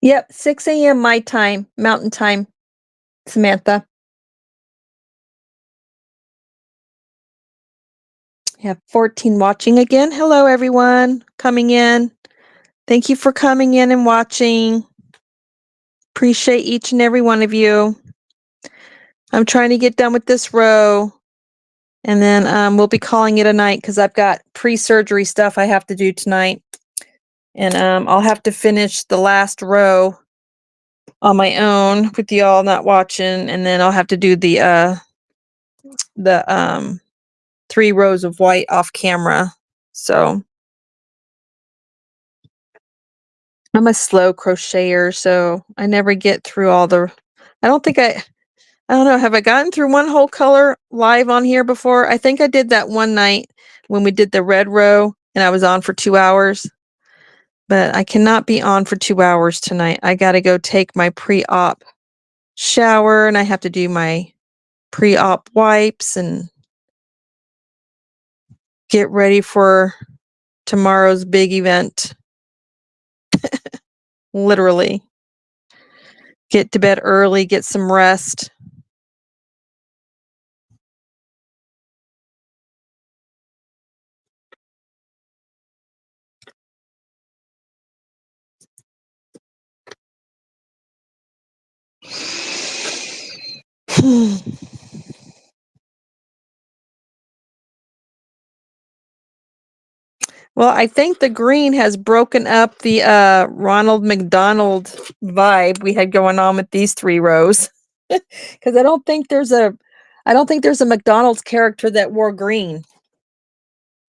Yep, 6 a.m. my time, Mountain Time, Samantha. I have 14 watching again. Hello, everyone coming in. Thank you for coming in and watching. Appreciate each and every one of you. I'm trying to get done with this row, and then we'll be calling it a night because I've got pre-surgery stuff I have to do tonight. And I'll have to finish the last row on my own with y'all not watching, and then I'll have to do the 3 rows of white off camera. So I'm a slow crocheter, so I never get through all the I don't think I don't know, have I gotten through one whole color live on here before? I think I did that one night when we did the red row and I was on for 2 hours. But I cannot be on for 2 hours tonight. I got to go take my pre-op shower and I have to do my pre-op wipes and get ready for tomorrow's big event. Literally. Get to bed early, get some rest. Well, I think the green has broken up the Ronald McDonald vibe we had going on with these 3 rows. Because I don't think there's a McDonald's character that wore green.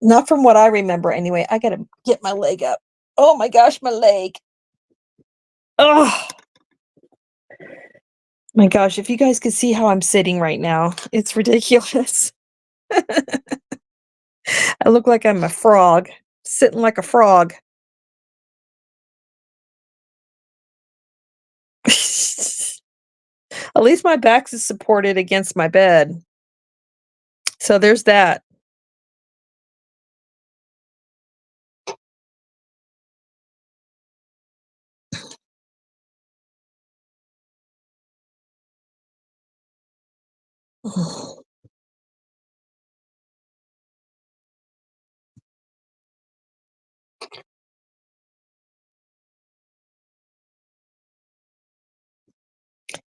Not from what I remember anyway. I gotta get my leg up. Oh my gosh, my leg. Oh my gosh, if you guys could see how I'm sitting right now, it's ridiculous. I look like I'm a frog, sitting like a frog. At least my back is supported against my bed. So there's that.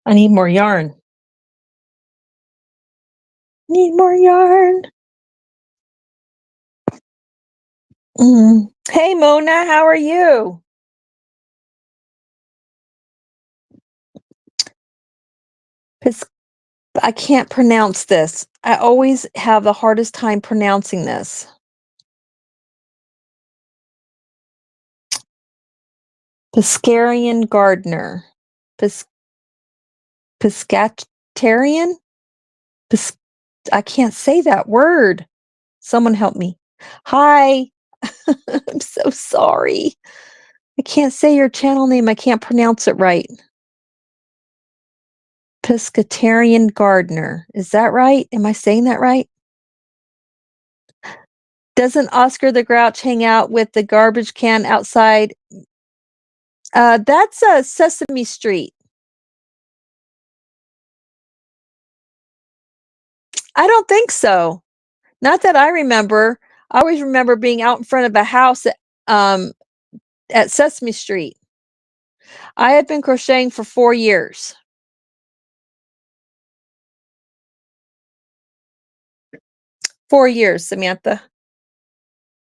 I need more yarn. Need more yarn. Hey, Mona, how are you? I can't pronounce this. I always have the hardest time pronouncing this. Pescarian gardener. Pescatarian? I can't say that word. Someone help me. Hi. I'm so sorry. I can't say your channel name. I can't pronounce it right. Pescatarian gardener. Is that right? Am I saying that right? Doesn't Oscar the Grouch hang out with the garbage can outside? That's Sesame Street. I don't think so. Not that I remember. I always remember being out in front of a house at Sesame Street. I have been crocheting for 4 years. 4 years, Samantha.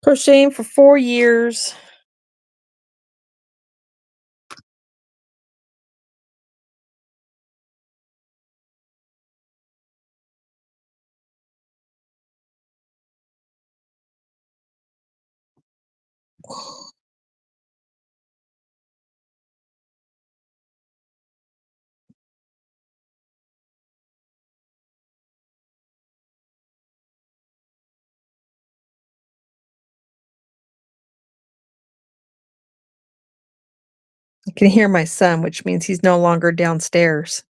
Crocheting for 4 years. I can hear my son, which means he's no longer downstairs.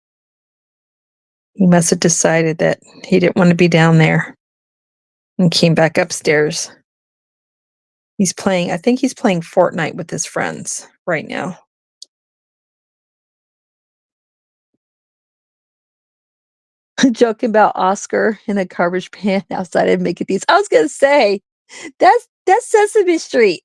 He must have decided that he didn't want to be down there and came back upstairs. I think he's playing Fortnite with his friends right now. Joking about Oscar in a garbage pan outside of Mickey D's. I was gonna say, that's Sesame Street.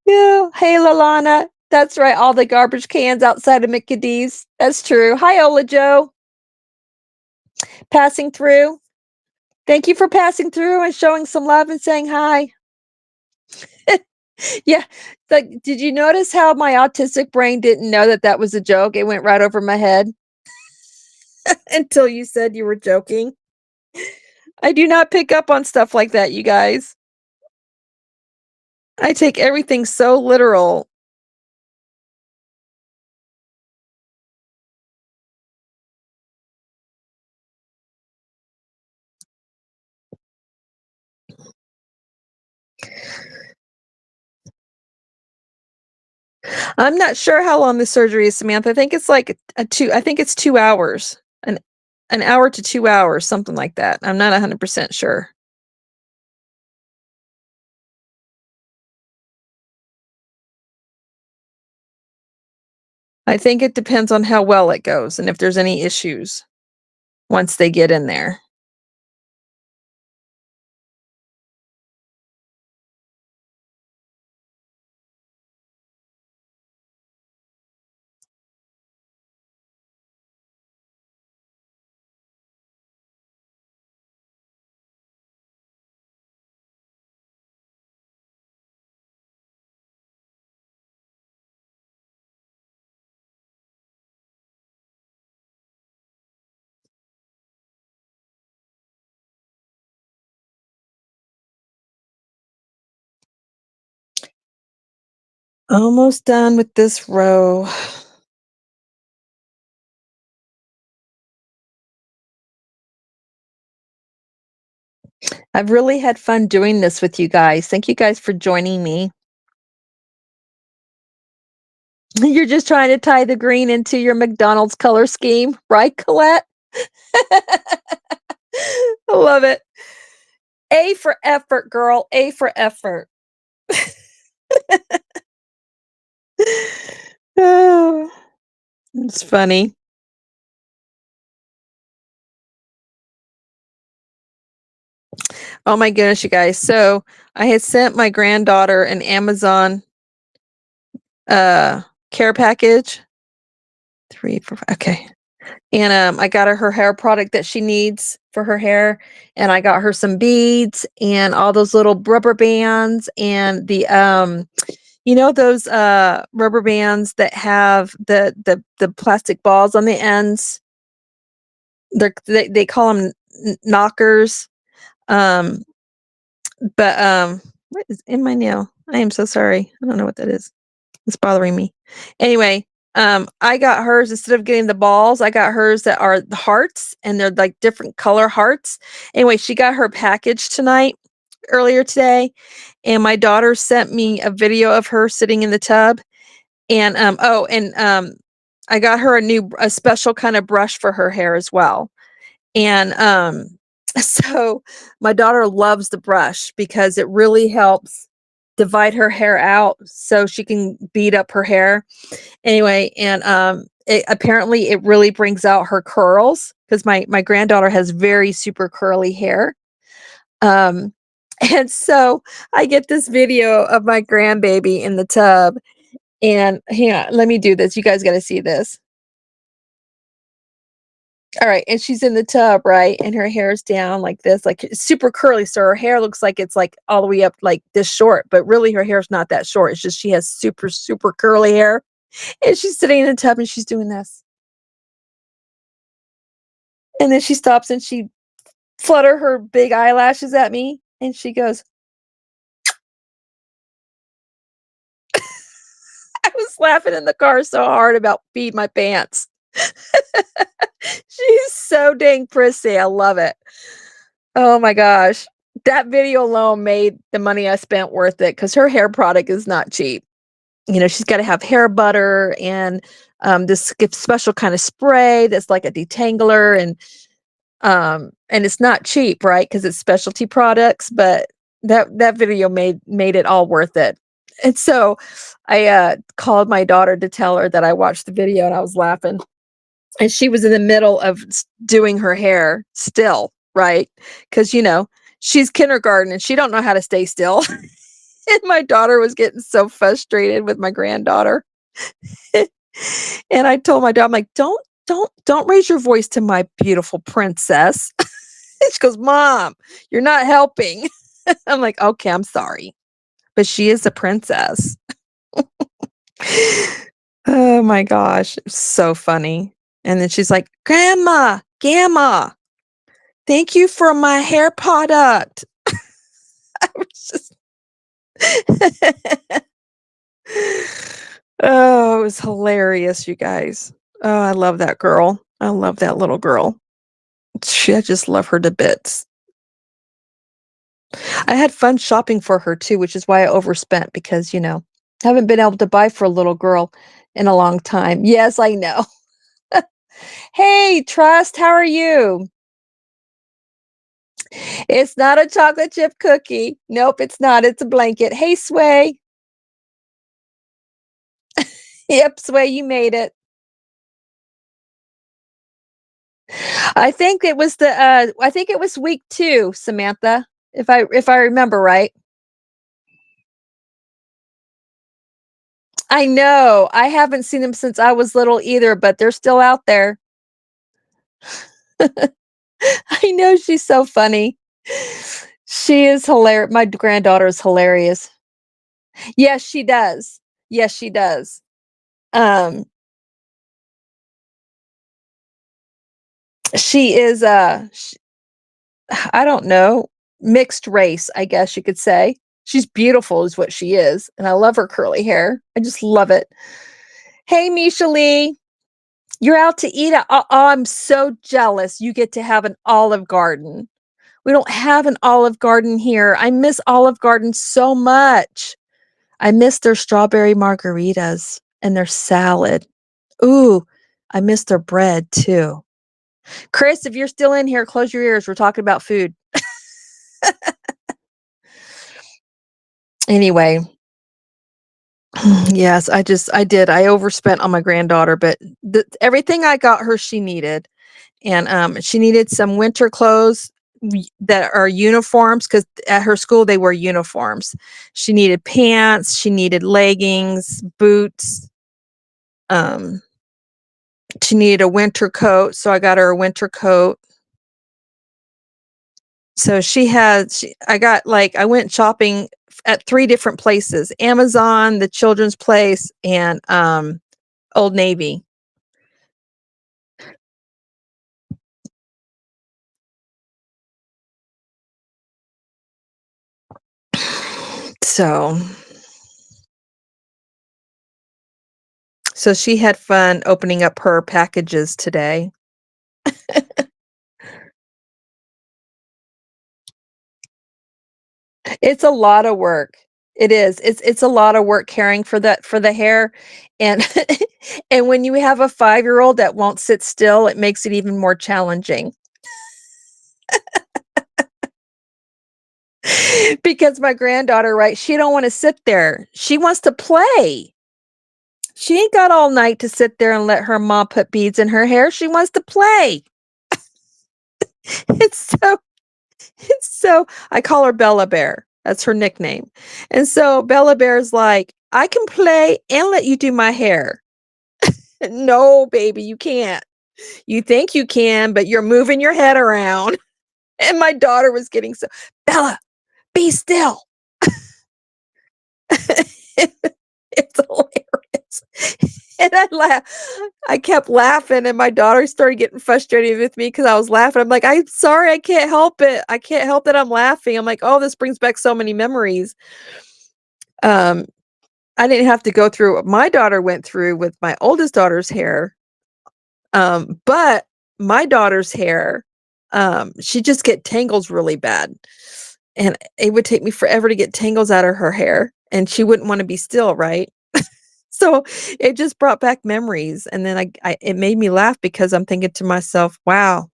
Yeah. Hey, Lalana. That's right, all the garbage cans outside of Mickey D's. That's true. Hi, Ola Joe. Passing through. Thank you for passing through and showing some love and saying hi. Yeah. Like, did you notice how my autistic brain didn't know that that was a joke? It went right over my head until you said you were joking. I do not pick up on stuff like that, you guys. I take everything so literal. I'm not sure how long the surgery is, Samantha. I think it's like I think it's 2 hours. An hour to 2 hours, something like that. I'm not 100% sure. I think it depends on how well it goes and if there's any issues once they get in there. Almost done with this row. I've really had fun doing this with you guys. Thank you guys for joining me. You're just trying to tie the green into your McDonald's color scheme, right, Colette? I love it. A for effort, girl. A for effort. Oh, it's funny. Oh my goodness, you guys. So I had sent my granddaughter an Amazon care package. 3, 4, okay. And I got her hair product that she needs for her hair, and I got her some beads and all those little rubber bands and the you know those rubber bands that have the plastic balls on the ends. They call them knockers. Um but what is in my nail? I am so sorry. I don't know what that is. It's bothering me. Anyway, I got hers instead of getting the balls, I got hers that are the hearts and they're like different color hearts. Anyway, she got her package earlier today, and my daughter sent me a video of her sitting in the tub. And I got her a special kind of brush for her hair as well. And So my daughter loves the brush because it really helps divide her hair out so she can beat up her hair. Anyway, and it apparently it really brings out her curls because my granddaughter has very super curly hair. Um, and so I get this video of my grandbaby in the tub, and hang on, let me do this. You guys got to see this. All right, and she's in the tub, right? And her hair's down like this, like it's super curly. So her hair looks like it's like all the way up like this short, but really her hair's not that short. It's just she has super, super curly hair. And she's sitting in the tub and she's doing this. And then she stops and she flutter her big eyelashes at me. And she goes, I was laughing in the car so hard about peeing my pants. She's so dang prissy. I love it. Oh my gosh. That video alone made the money I spent worth it because her hair product is not cheap. She's got to have hair butter and this special kind of spray that's like a detangler, and it's not cheap, right? Because it's specialty products, but that video made it all worth it. And so I called my daughter to tell her that I watched the video and I was laughing. And she was in the middle of doing her hair still, right? Because she's kindergarten and she don't know how to stay still. And my daughter was getting so frustrated with my granddaughter. And I told my daughter, I'm like, don't raise your voice to my beautiful princess. She goes, Mom, you're not helping. I'm like, okay, I'm sorry. But she is a princess. Oh my gosh. It's so funny. And then she's like, Grandma, thank you for my hair product. I was just Oh, it was hilarious, you guys. Oh, I love that girl. I love that little girl. I just love her to bits. I had fun shopping for her too, which is why I overspent because, haven't been able to buy for a little girl in a long time. Yes, I know. Hey, Trust, how are you? It's not a chocolate chip cookie. Nope, it's not. It's a blanket. Hey, Sway. Yep, Sway, you made it. I think it was week 2, Samantha, if I remember right. I know. I haven't seen them since I was little either, but they're still out there. I know she's so funny. She is hilarious. My granddaughter is hilarious. Yes, she does. Yes, she does. Um, she is I don't know, mixed race, I guess you could say. She's beautiful is what she is, and I love her curly hair. I just love it. Hey, Misha Lee, you're out to eat. Oh, I'm so jealous. You get to have an Olive Garden. We don't have an Olive Garden here. I miss Olive Garden so much. I miss their strawberry margaritas and their salad. Ooh, I miss their bread too. Chris, if you're still in here, close your ears. We're talking about food. Anyway, yes, I did. I overspent on my granddaughter, but everything I got her, she needed. And she needed some winter clothes that are uniforms because at her school they wear uniforms. She needed pants, she needed leggings, boots. Um, she needed a winter coat, so I got her a winter coat. So I got like I went shopping at 3 different places: Amazon, the Children's Place, and Old Navy. So so she had fun opening up her packages today. It's a lot of work. It is. It's a lot of work caring for the hair, and and when you have a 5-year-old that won't sit still, it makes it even more challenging. Because my granddaughter, right, she don't wanna sit there. She wants to play. She ain't got all night to sit there and let her mom put beads in her hair. She wants to play. It's so it's so I call her Bella Bear. That's her nickname. And so Bella Bear's like, "I can play and let you do my hair." "No, baby, you can't. You think you can, but you're moving your head around." And my daughter was getting so, "Bella, be still." It's hilarious. And I kept laughing, and my daughter started getting frustrated with me because I was laughing. I'm like, "I'm sorry, I can't help it. I can't help that I'm laughing." I'm like, "Oh, this brings back so many memories." Um, I didn't have to go through what my daughter went through with my oldest daughter's hair, but my daughter's hair, she just get tangles really bad, and it would take me forever to get tangles out of her hair, and she wouldn't wanna be still, right? So, it just brought back memories, and then I it made me laugh because I'm thinking to myself, "Wow,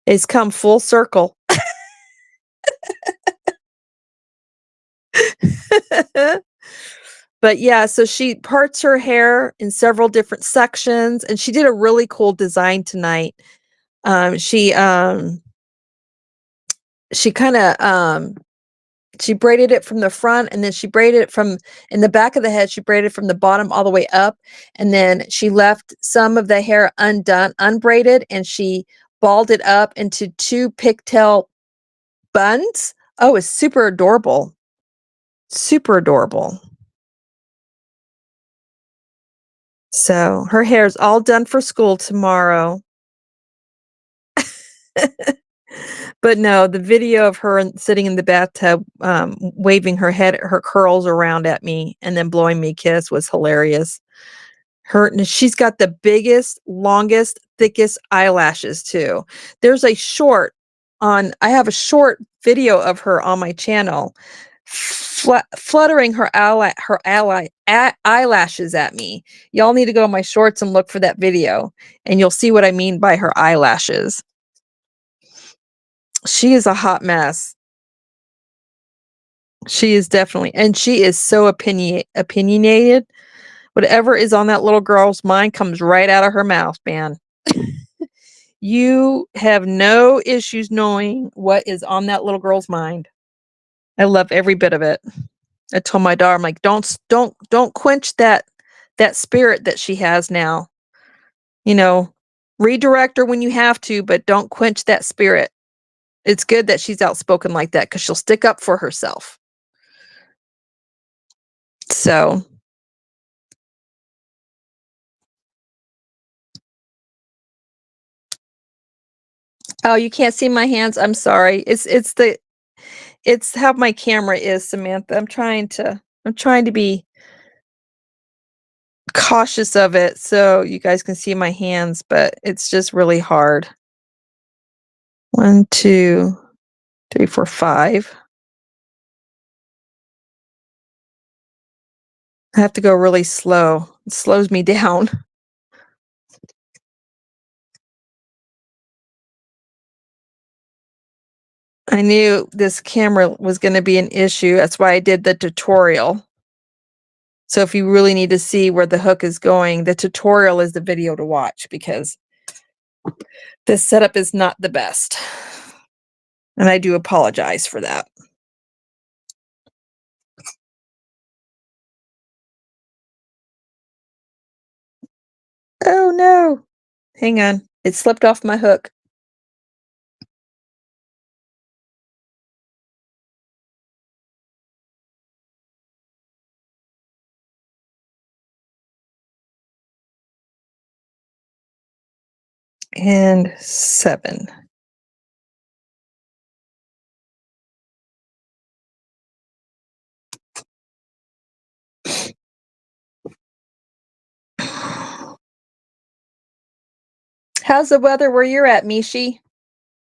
it's come full circle." But, yeah, so she parts her hair in several different sections, and she did a really cool design tonight. Um, she, um she kinda, she braided it from the front, and then she braided it from in the back of the head, she braided from the bottom all the way up, and then she left some of the hair unbraided, and she balled it up into 2 pigtail buns. Oh, it's super adorable. Super adorable. So, her hair's all done for school tomorrow. But no, the video of her sitting in the bathtub, waving her curls around at me and then blowing me a kiss was hilarious. She's got the biggest, longest, thickest eyelashes too. There's a short I have a short video of her on my channel fluttering eyelashes at me. Y'all need to go on my shorts and look for that video, and you'll see what I mean by her eyelashes. She is a hot mess. She is definitely, and she is so opinionated. Whatever is on that little girl's mind comes right out of her mouth, man. You have no issues knowing what is on that little girl's mind. I love every bit of it. I told my daughter, I'm like, don't quench that spirit that she has now. You know, redirect her when you have to, but don't quench that spirit. It's good that she's outspoken like that because she'll stick up for herself. So, oh, you can't see my hands? I'm sorry. It's how my camera is, Samantha. I'm trying to be cautious of it so you guys can see my hands, but it's just really hard. 1, 2, 3, 4, 5. I have to go really slow. It slows me down. I knew this camera was gonna be an issue. That's why I did the tutorial. So if you really need to see where the hook is going, the tutorial is the video to watch because this setup is not the best. And I do apologize for that. Oh no. Hang on. It slipped off my hook. And 7. How's the weather where you're at, Mishi?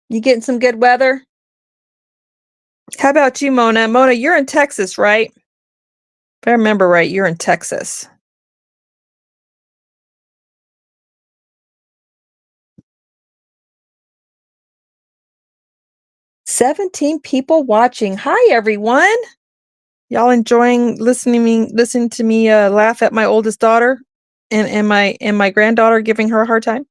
You getting some good weather? How about you, Mona? Mona, you're in Texas, right? If I remember right, you're in Texas. 17 people watching. Hi, everyone. Y'all enjoying listening to me laugh at my oldest daughter and my granddaughter giving her a hard time?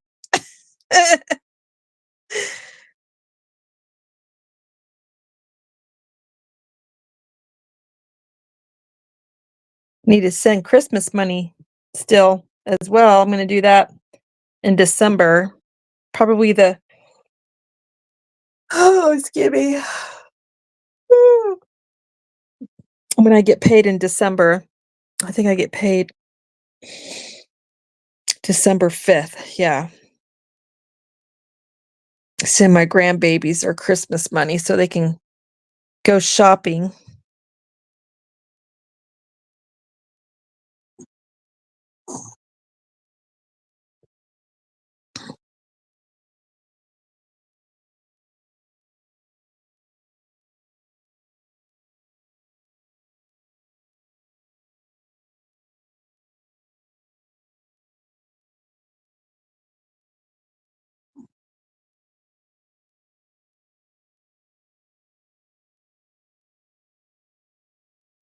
Need to send Christmas money still as well. I'm going to do that in December. Probably the oh, excuse me. When I get paid in December. I think I get paid December 5th. Yeah. Send my grandbabies their Christmas money so they can go shopping.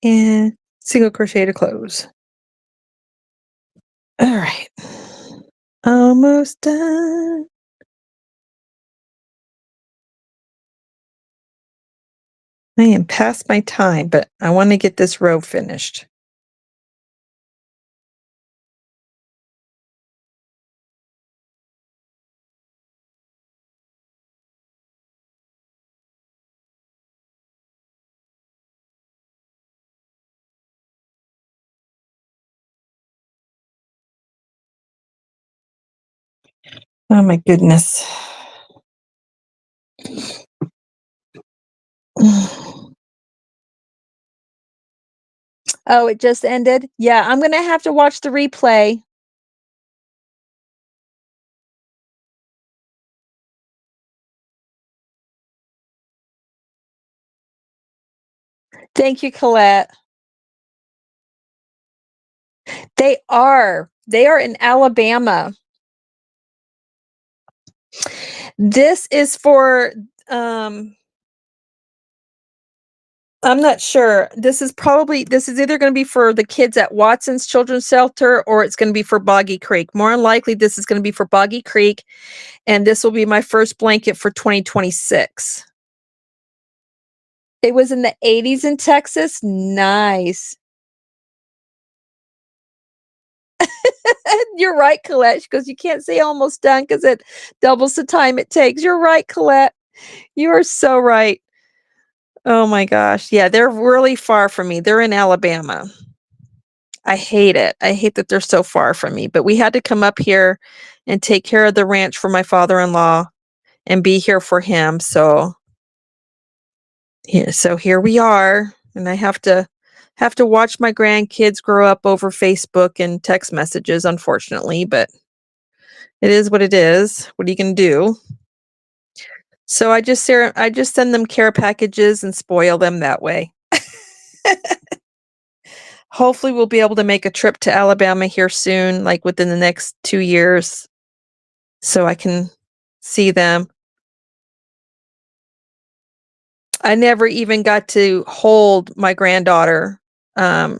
And single crochet to close. All right. Almost done. I am past my time, but I want to get this row finished. Oh my goodness. Oh, it just ended? Yeah, I'm going to have to watch the replay. Thank you, Colette. They are. They are in Alabama. This is for I'm not sure. This is either going to be for the kids at Watson's Children's Shelter or it's going to be for Boggy Creek. More than likely, this is going to be for Boggy Creek, and this will be my first blanket for 2026. It was in the 80s in Texas. Nice. You're right, Colette. She goes, you can't say almost done because it doubles the time it takes. You're right, Colette. You are so right. Oh my gosh. Yeah, they're really far from me. They're in Alabama. I hate it. I hate that they're so far from me, but we had to come up here and take care of the ranch for my father-in-law and be here for him. So here we are, and I have to watch my grandkids grow up over Facebook and text messages, unfortunately, but it is what it is. What are you going to do? So I just send them care packages and spoil them that way. Hopefully we'll be able to make a trip to Alabama here soon, like within the next 2 years, so I can see them. I never even got to hold my granddaughter. Um,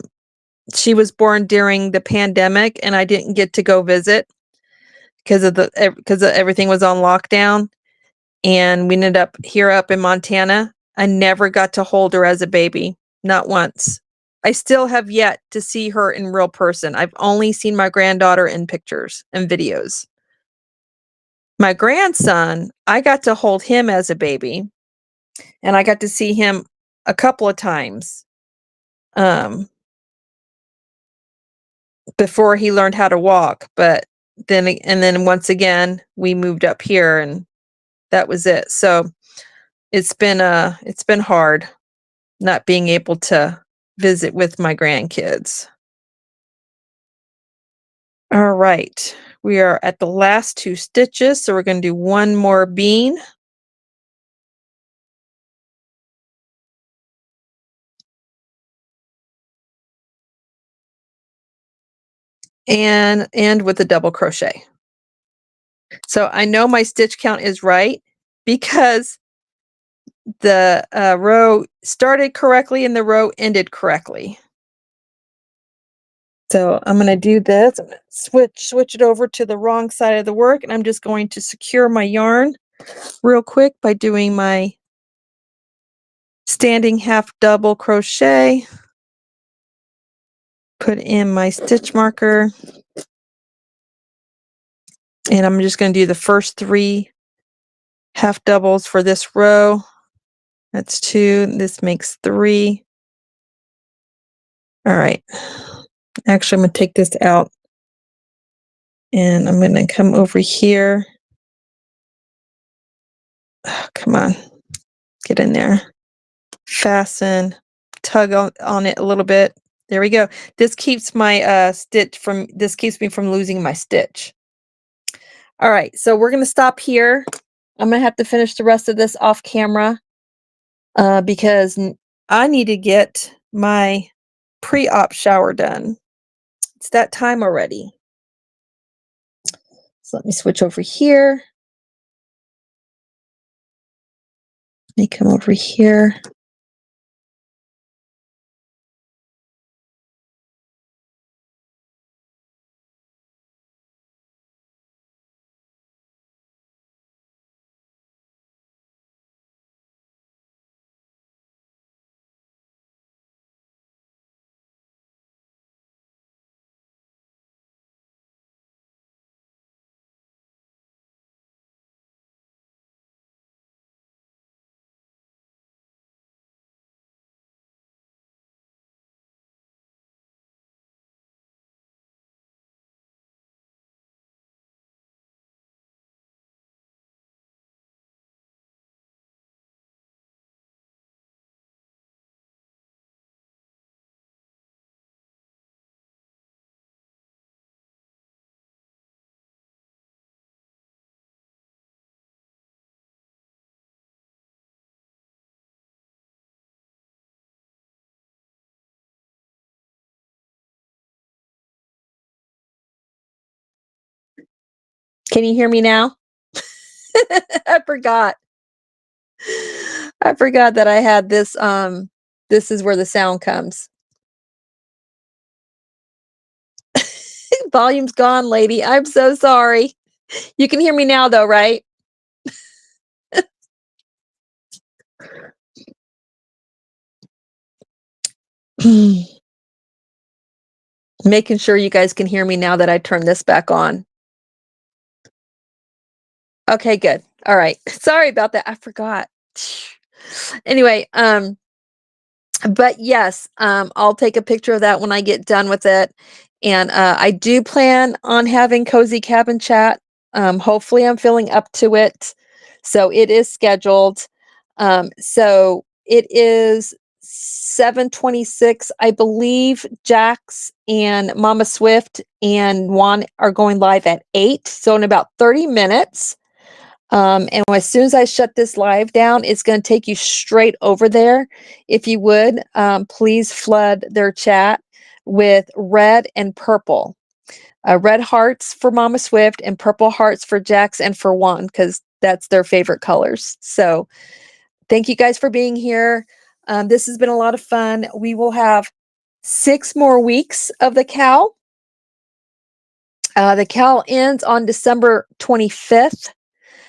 she was born during the pandemic, and I didn't get to go visit because everything was on lockdown, and we ended up here up in Montana. I never got to hold her as a baby, not once. I still have yet to see her in real person. I've only seen my granddaughter in pictures and videos. My grandson, I got to hold him as a baby, and I got to see him a couple of times before he learned how to walk. But then once again, we moved up here, and that was it. So it's been hard not being able to visit with my grandkids. All right. We are at the last 2 stitches, so we're going to do one more bean. And end with a double crochet. So I know my stitch count is right because the row started correctly and the row ended correctly. So I'm going to do this. I'm going to switch it over to the wrong side of the work, and I'm just going to secure my yarn real quick by doing my standing half double crochet. Put in my stitch marker, and I'm just going to do the first 3 half doubles for this row. That's 2. This makes 3. All right. Actually, I'm going to take this out, and I'm going to come over here. Oh, come on, get in there. Fasten, tug on it a little bit. There we go. This keeps my this keeps me from losing my stitch. All right, so we're going to stop here. I'm going to have to finish the rest of this off camera because I need to get my pre-op shower done. It's that time already. So let me switch over here. Let me come over here. Can you hear me now? I forgot. I forgot that I had this. This is where the sound comes. Volume's gone, lady. I'm so sorry. You can hear me now, though, right? Making sure you guys can hear me now that I turn this back on. Okay, good. All right. Sorry about that. I forgot. Anyway, but yes, I'll take a picture of that when I get done with it. And I do plan on having Cozy Cabin Chat. Hopefully I'm feeling up to it. So it is scheduled. So it is 7:26. I believe Jax and Mama Swift and Juan are going live at 8. So in about 30 minutes. And as soon as I shut this live down, it's going to take you straight over there. If you would, please flood their chat with red and purple. Red hearts for Mama Swift and purple hearts for Jax and for Juan, because that's their favorite colors. So thank you guys for being here. This has been a lot of fun. We will have 6 more weeks of the cow. The cow ends on December 25th.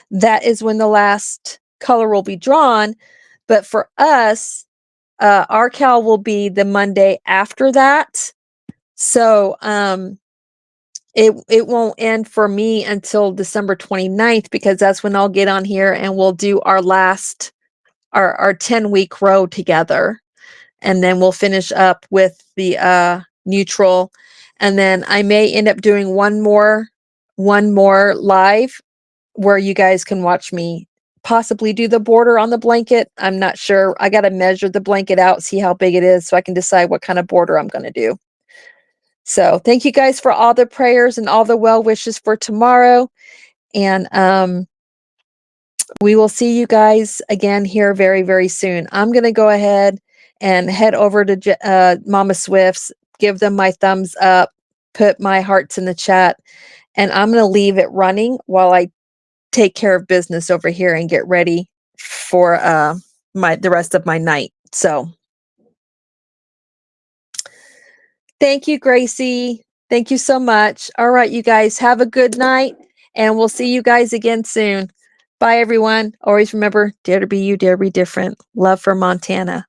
That is when the last color will be drawn. But for us, our cow will be the Monday after that. So it won't end for me until December 29th, because that's when I'll get on here and we'll do our last, our 10-week row together. And then we'll finish up with the neutral. And then I may end up doing one more live where you guys can watch me possibly do the border on the blanket. I'm not sure. I got to measure the blanket out, see how big it is, so I can decide what kind of border I'm going to do. So thank you guys for all the prayers and all the well wishes for tomorrow. And we will see you guys again here very, very soon. I'm going to go ahead and head over to Mama Swift's, give them my thumbs up, put my hearts in the chat, and I'm going to leave it running while I take care of business over here and get ready for the rest of my night. So thank you, Gracie. Thank you so much. All right, you guys, have a good night, and we'll see you guys again soon. Bye, everyone. Always remember, dare to be you, dare to be different. Love from Montana.